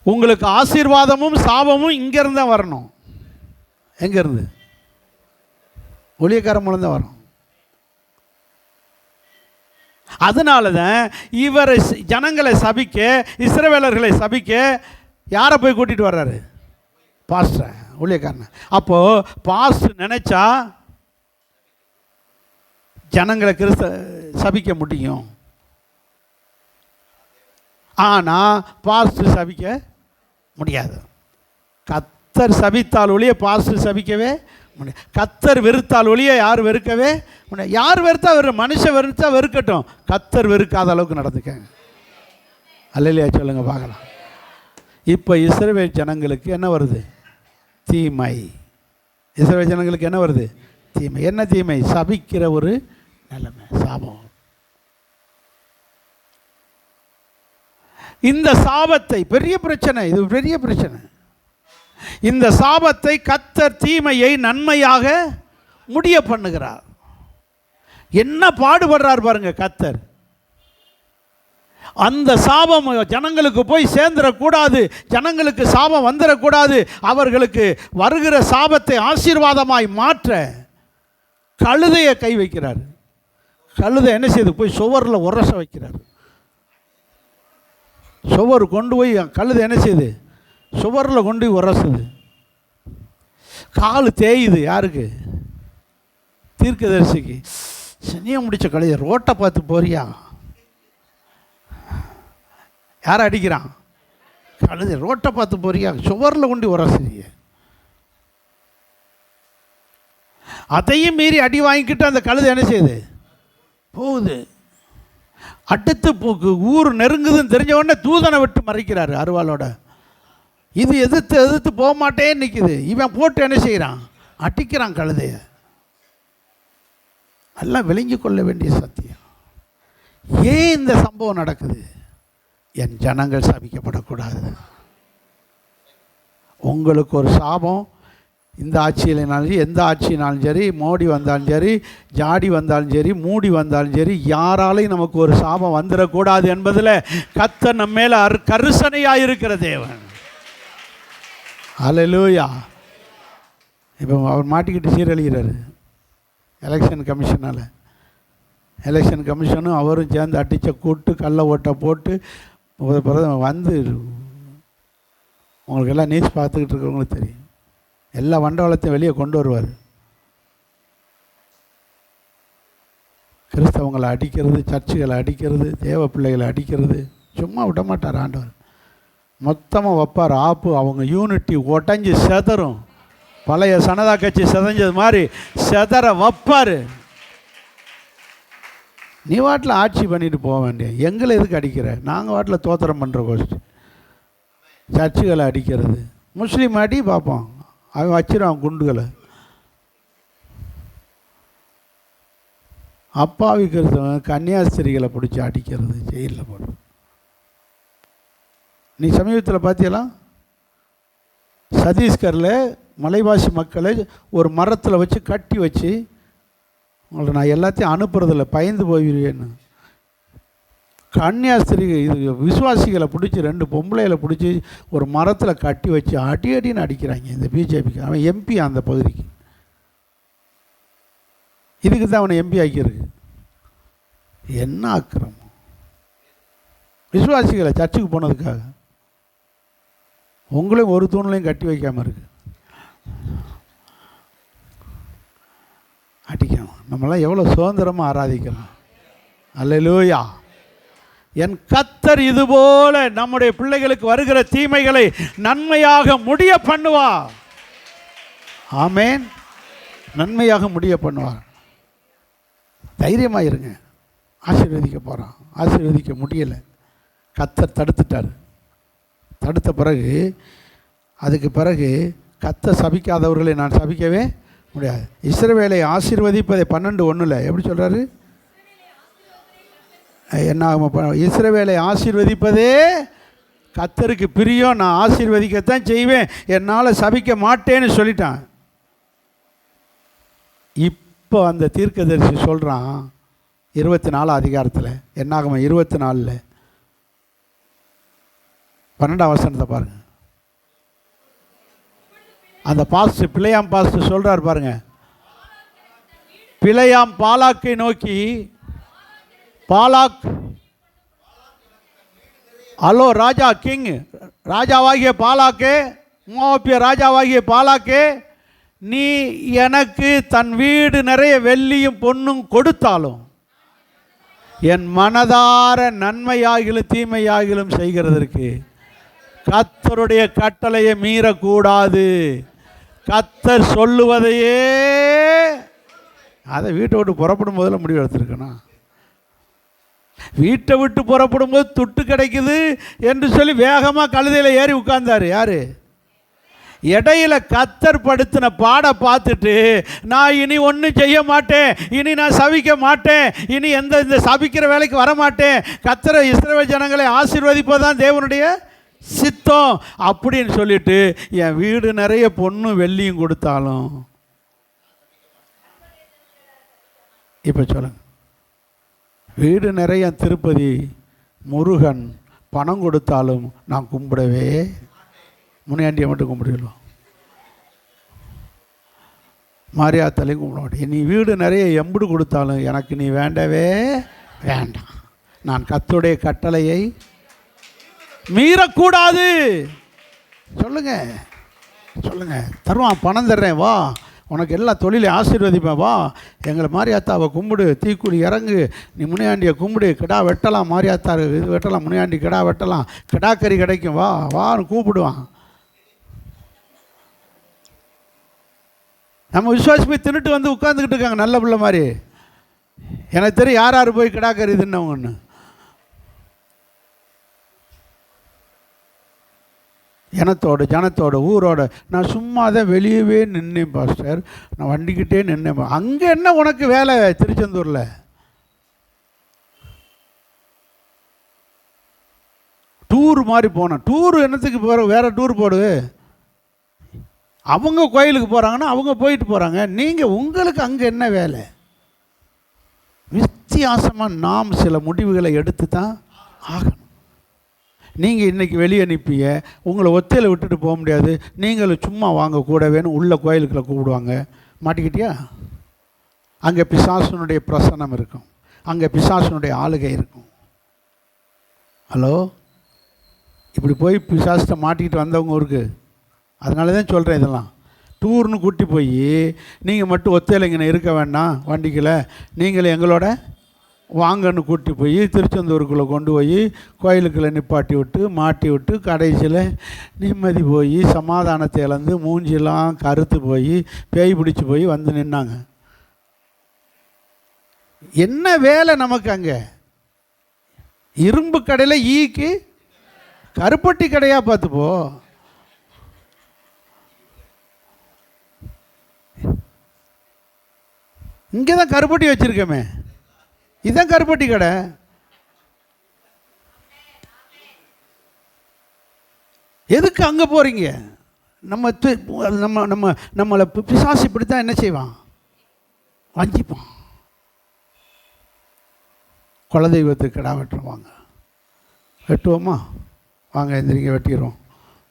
உங்களுக்கு ஆசீர்வாதமும் சாபமும் இங்கேருந்து தான் வரணும். எங்கேருந்து? ஊழியக்காரன் மூலம் தான் வரும். அதனால தான் இவரை ஜனங்களை சபிக்க, இஸ்ரவேலர்களை சபிக்க யாரை போய் கூட்டிகிட்டு வர்றாரு? பாஸ்டர், ஊழியக்காரன். அப்போது பாஸ்டர் நினச்சா ஜனங்களை சபிக்க முடியும். ஆனால் பாஸ்டர் சபிக்க முடியாது. கர்த்தர் சபித்தால் ஒழிய பாஸ்டர் சபிக்கவே முடியாது. கர்த்தர் வெறுத்தால் ஒழிய யார் வெறுக்கவே முடியாது. யார் வெறுத்தா மனுஷன் வெறுத்தா வெறுக்கட்டும், கர்த்தர் வெறுக்காத அளவுக்கு நடந்துக்கங்க. அல்லேலூயா சொல்லுங்க பார்க்கலாம். இப்போ இஸ்ரவேல் ஜனங்களுக்கு என்ன வருது? தீமை. இஸ்ரவேல் ஜனங்களுக்கு என்ன வருது? தீமை. என்ன தீமை? சபிக்கிற ஒரு நிலைமை, சாபம். இந்த சாபத்தை, பெரிய பிரச்சனை, இது பெரிய பிரச்சனை. இந்த சாபத்தை கர்த்தர் தீமையை நன்மையாக முடிய பண்ணுகிறார். என்ன பாடுபடுறார் பாருங்க கர்த்தர். அந்த சாபம் ஜனங்களுக்கு போய் சேர்ந்துடக்கூடாது, ஜனங்களுக்கு சாபம் வந்துடக்கூடாது. அவர்களுக்கு வருகிற சாபத்தை ஆசீர்வாதமாய் மாற்ற கழுதையை கை வைக்கிறார். கழுதை என்ன செய்யுது? போய் சுவரில் உரச வைக்கிறார். சுவர் கொண்டு போய் கழுதை என்ன செய்யுது? சுவரில் கொண்டு போய் உரசுது. கால் தேயுது. யாருக்கு? தீர்க்கதரிசிக்கு. சனியை முடிச்ச கழுதை, ரோட்டை பார்த்து போறியா? யாரை அடிக்கிறான்? கழுதை. ரோட்டை பார்த்து போறியா? சுவரில் கொண்டு உரசுறிய. அதையும் மீறி அடி வாங்கிக்கிட்டு அந்த கழுதை என்ன செய்யுது? போகுது. அடுத்து ஊர் நெருங்குதுன்னு தெரிஞ்ச உடனே தூதனை விட்டு மறைக்கிறாரு அருவாளோட. இது எதிர்த்து எதிர்த்து போக மாட்டேன்னு நிற்குது. இவன் போட்டு என்ன செய்கிறான்? அடிக்கிறான் கழுதைய. எல்லாம் விளங்கி கொள்ள வேண்டிய சத்தியம். ஏன் இந்த சம்பவம் நடக்குது? என் ஜனங்கள் சபிக்கப்படக்கூடாது. உங்களுக்கு ஒரு சாபம் இந்த ஆட்சியினாலும் சரி, எந்த ஆட்சியினாலும் சரி, மோடி வந்தாலும் சரி, ஜாடி வந்தாலும் சரி, மூடி வந்தாலும் சரி, யாராலையும் நமக்கு ஒரு சாபம் வந்துடக்கூடாது என்பதில் கர்த்தர் நம்ம மேலே கரிசனையாக இருக்கிற தேவன். அல்லேலூயா. இப்போ அவர் மாட்டிக்கிட்டு சீரழிகிறாரு எலெக்ஷன் கமிஷனால். எலெக்ஷன் கமிஷனும் அவரும் சேர்ந்து அடித்த கூட்டு கள்ள ஓட்டை போட்டு வந்து உங்களுக்கு எல்லாம் நியூஸ் பார்த்துக்கிட்டு இருக்கிறவங்களுக்கு தெரியும். எல்லா வண்டவாளத்தையும் வெளியே கொண்டு வருவார். கிறிஸ்தவங்களை அடிக்கிறது, சர்ச்சுகளை அடிக்கிறது, தேவ பிள்ளைகளை அடிக்கிறது சும்மா விட மாட்டார் ஆண்டவர். மொத்தமாக வைப்பார். ஆப்பு அவங்க யூனிட்டி உடஞ்சி செதறும். பழைய சனதா கட்சி செதஞ்சது மாதிரி செதற வைப்பார். நீ வாட்டில் ஆட்சி பண்ணிட்டு போக வேண்டிய, எங்களை எதுக்கு அடிக்கிற? நாங்கள் வாட்டில் தோத்திரம் பண்ணுற கோஷ்டி. சர்ச்சுகளை அடிக்கிறது, முஸ்லீம் அடி பார்ப்போம், அவன் வச்சிருவான் குண்டுகளை. அப்பாவி கிறிஸ்தவன் கன்னியாஸ்திரிகளை பிடிச்சி அடிக்கிறது, ஜெயிலில் போடுறது. நீ சமீபத்தில் பார்த்தியலாம், சத்தீஸ்கரில் மலைவாசி மக்களை ஒரு மரத்தில் வச்சு கட்டி வச்சு, உங்களை நான் எல்லாத்தையும் அனுப்புறதில்ல பயந்து போயிடுவேன்னு, கன்னியாஸ்திரி இது விசுவாசிகளை பிடிச்சி 2 பொம்பளைகளை பிடிச்சி ஒரு மரத்தில் கட்டி வச்சு அடி அடின்னு அடிக்கிறாங்க இந்த பிஜேபிக்கு. அவன் எம்பி அந்த பகுதிக்கு. இதுக்கு தான் அவனை எம்பி ஆக்கியிருக்கு. என்ன ஆக்கிரமம்! விசுவாசிகளை சர்ச்சுக்கு போனதுக்காக உங்களையும் ஒரு தூண்லையும் கட்டி வைக்காமல் இருக்கு. அடிக்கணும். நம்மளாம் எவ்வளோ சுதந்திரமாக ஆராதிக்கிறோம். அல்லேலூயா. என் கர்த்தர் இதுபோல நம்முடைய பிள்ளைகளுக்கு வருகிற தீமைகளை நன்மையாக முடிய பண்ணுவார். ஆமேன். நன்மையாக முடிய பண்ணுவார். தைரியமாக இருங்க. ஆசீர்வதிக்க போகிறான். ஆசீர்வதிக்க முடியலை. கர்த்தர் தடுத்துட்டார். தடுத்த பிறகு அதுக்கு பிறகு கர்த்தர் சபிக்காதவர்களை நான் சபிக்கவே முடியாது. இஸ்ரவேலை ஆசீர்வதிப்பதை 12:1 எப்படி சொல்கிறாரு? என்ன இஸ்ரவேலை ஆசீர்வதிப்பதே கர்த்தருக்கு பிரியம். நான் ஆசீர்வதிக்கத்தான் செய்வேன், என்னால் சபிக்க மாட்டேன்னு சொல்லிட்டான். இப்போ அந்த தீர்க்கதரிசி சொல்கிறான் 24 அதிகாரத்தில், என்னாகும் 24 12ஆம் வசனத்தை பாருங்கள். அந்த பாஸ்டர் பிழையாம் பாஸ்டர் சொல்கிறார் பாருங்க. பிழையாம் பாலாக்கை நோக்கி, பாலாக் ஹலோ ராஜா கிங், ராஜாவாகிய பாலாக்கே, மோவாபிய ராஜாவாகிய பாலாக்கே, நீ எனக்கு தன் வீடு நிறைய வெள்ளியும் பொன்னும் கொடுத்தாலும் என் மனதார நன்மையாகிலும் தீமையாகிலும் செய்கிறதற்கு கர்த்தருடைய கட்டளையை மீறக்கூடாது. கர்த்தர் சொல்லுவதையே அதை வீட்டை விட்டு புறப்படும் போதில் முடிவு எடுத்திருக்கணும். வீட்டை விட்டு புறப்படும் போது துட்டு கிடைக்குது என்று சொல்லி வேகமாக கழுதையில் ஏறி உட்கார்ந்தார். யார்? இடையில கர்த்தர் படுத்தின பாட பார்த்துட்டு, நான் இனி ஒன்றும் செய்ய மாட்டேன், இனி நான் சபிக்க மாட்டேன், இனி இந்த சபிக்கிற வேலைக்கு வரமாட்டேன், கர்த்தரை இஸ்ரவேல் ஜனங்களை ஆசீர்வதிப்பதுதான் தேவனுடைய சித்தம் அப்படின்னு சொல்லிட்டு என் வீடு நிறைய பொண்ணும் வெள்ளியும் கொடுத்தாலும். இப்போ சொல்லுங்க, வீடு நிறைய திருப்பதி முருகன் பணம் கொடுத்தாலும் நான் கும்பிடவே, முனியாண்டியை மட்டும் கும்பிடுவோம், மாரியாத்தாலையும் கும்பிட மாட்டேன். நீ வீடு நிறைய எம்புடு கொடுத்தாலும் எனக்கு நீ வேண்டவே வேண்டாம். நான் கர்த்தருடைய கட்டளையை மீறக்கூடாது. சொல்லுங்க சொல்லுங்க. தருவான், பணம் தர்றேன், வா, உனக்கு எல்லா தொழிலையும் ஆசீர்வதிப்பேன், வா, எங்களை மாரியாத்தாவை கும்பிடு, தீக்குழி இறங்கு, நீ முனியாண்டியை கும்பிடு, கிடா வெட்டலாம், மாரியாத்தா இது வெட்டலாம், முனியாண்டி கிடா வெட்டலாம், கிடாக்கறி கிடைக்கும், வா வான்னு கூப்பிடுவான். நம்ம விசுவாசி போய் தின்னுட்டு வந்து உட்காந்துக்கிட்டு இருக்காங்க நல்ல பிள்ளை மாதிரி. எனக்கு தெரியும் யார் யார் போய் கிடாக்கறி தின்னவங்கன்னு. இனத்தோடு ஜனத்தோடு ஊரோட நான் சும்மா தான் வெளியவே நின்னேன் பாஸ்டர், நான் வண்டிக்கிட்டே நின்னேன். அங்கே என்ன உனக்கு வேலை? திருச்செந்தூரில் டூர் மாதிரி போனேன். டூர் என்னத்துக்கு போகிற? வேறு டூர் போடு. அவங்க கோயிலுக்கு போகிறாங்கன்னா அவங்க போயிட்டு போகிறாங்க, நீங்கள் உங்களுக்கு அங்கே என்ன வேலை? வித்தியாசமாக நாம் சில முடிவுகளை எடுத்து தான் ஆகணும். நீங்கள் இன்றைக்கி வெளியே நிற்பீங்க, உங்களை ஒத்தையில் விட்டுட்டு போக முடியாது, நீங்களும் சும்மா வாங்க கூட வேணும், உள்ள கோயிலுக்குள்ளே கூப்பிடுவாங்க, மாட்டிக்கிட்டியா? அங்கே பிசாசனுடைய பிரசன்னம் இருக்கும், அங்கே பிசாசனுடைய ஆளுகை இருக்கும். ஹலோ, இப்படி போய் பிசாசத்தை மாட்டிக்கிட்டு வந்தவங்க இருக்குது. அதனால தான் சொல்கிறேன், இதெல்லாம் டூர்னு கூட்டி போய் நீங்கள் மட்டும் ஒத்தையில் இங்கே இருக்க வேண்டாம், வண்டிக்கில் நீங்களே எங்களோட வாங்கன்னு கூட்டி போய் திருச்செந்தூருக்குள்ளே கொண்டு போய் கோயிலுக்குள்ளே நிப்பாட்டி விட்டு மாட்டி விட்டு கடைசியில் நிம்மதி போய் சமாதானத்தை இழந்து மூஞ்சிலாம் கருத்து போய் பேய் பிடிச்சி போய் வந்து நின்னாங்க. என்ன வேலை நமக்கு அங்கே? இரும்பு கடையில் ஈக்கு கருப்பட்டி கடையாக பார்த்துப்போ. இங்கே தான் கருப்பட்டி வச்சுருக்கோமே, இதுதான் கருப்பட்டி கடை. எதுக்கு அங்கே போகிறீங்க? நம்ம நம்ம நம்ம நம்மளை பிசாசு இப்படித்தான் என்ன செய்வான்? வஞ்சிப்பான். குலதெய்வத்துக்கு கடா வெட்டுருவாங்க. வெட்டுவோமா? வாங்க எந்திரிங்க, வெட்டிடுவோம்.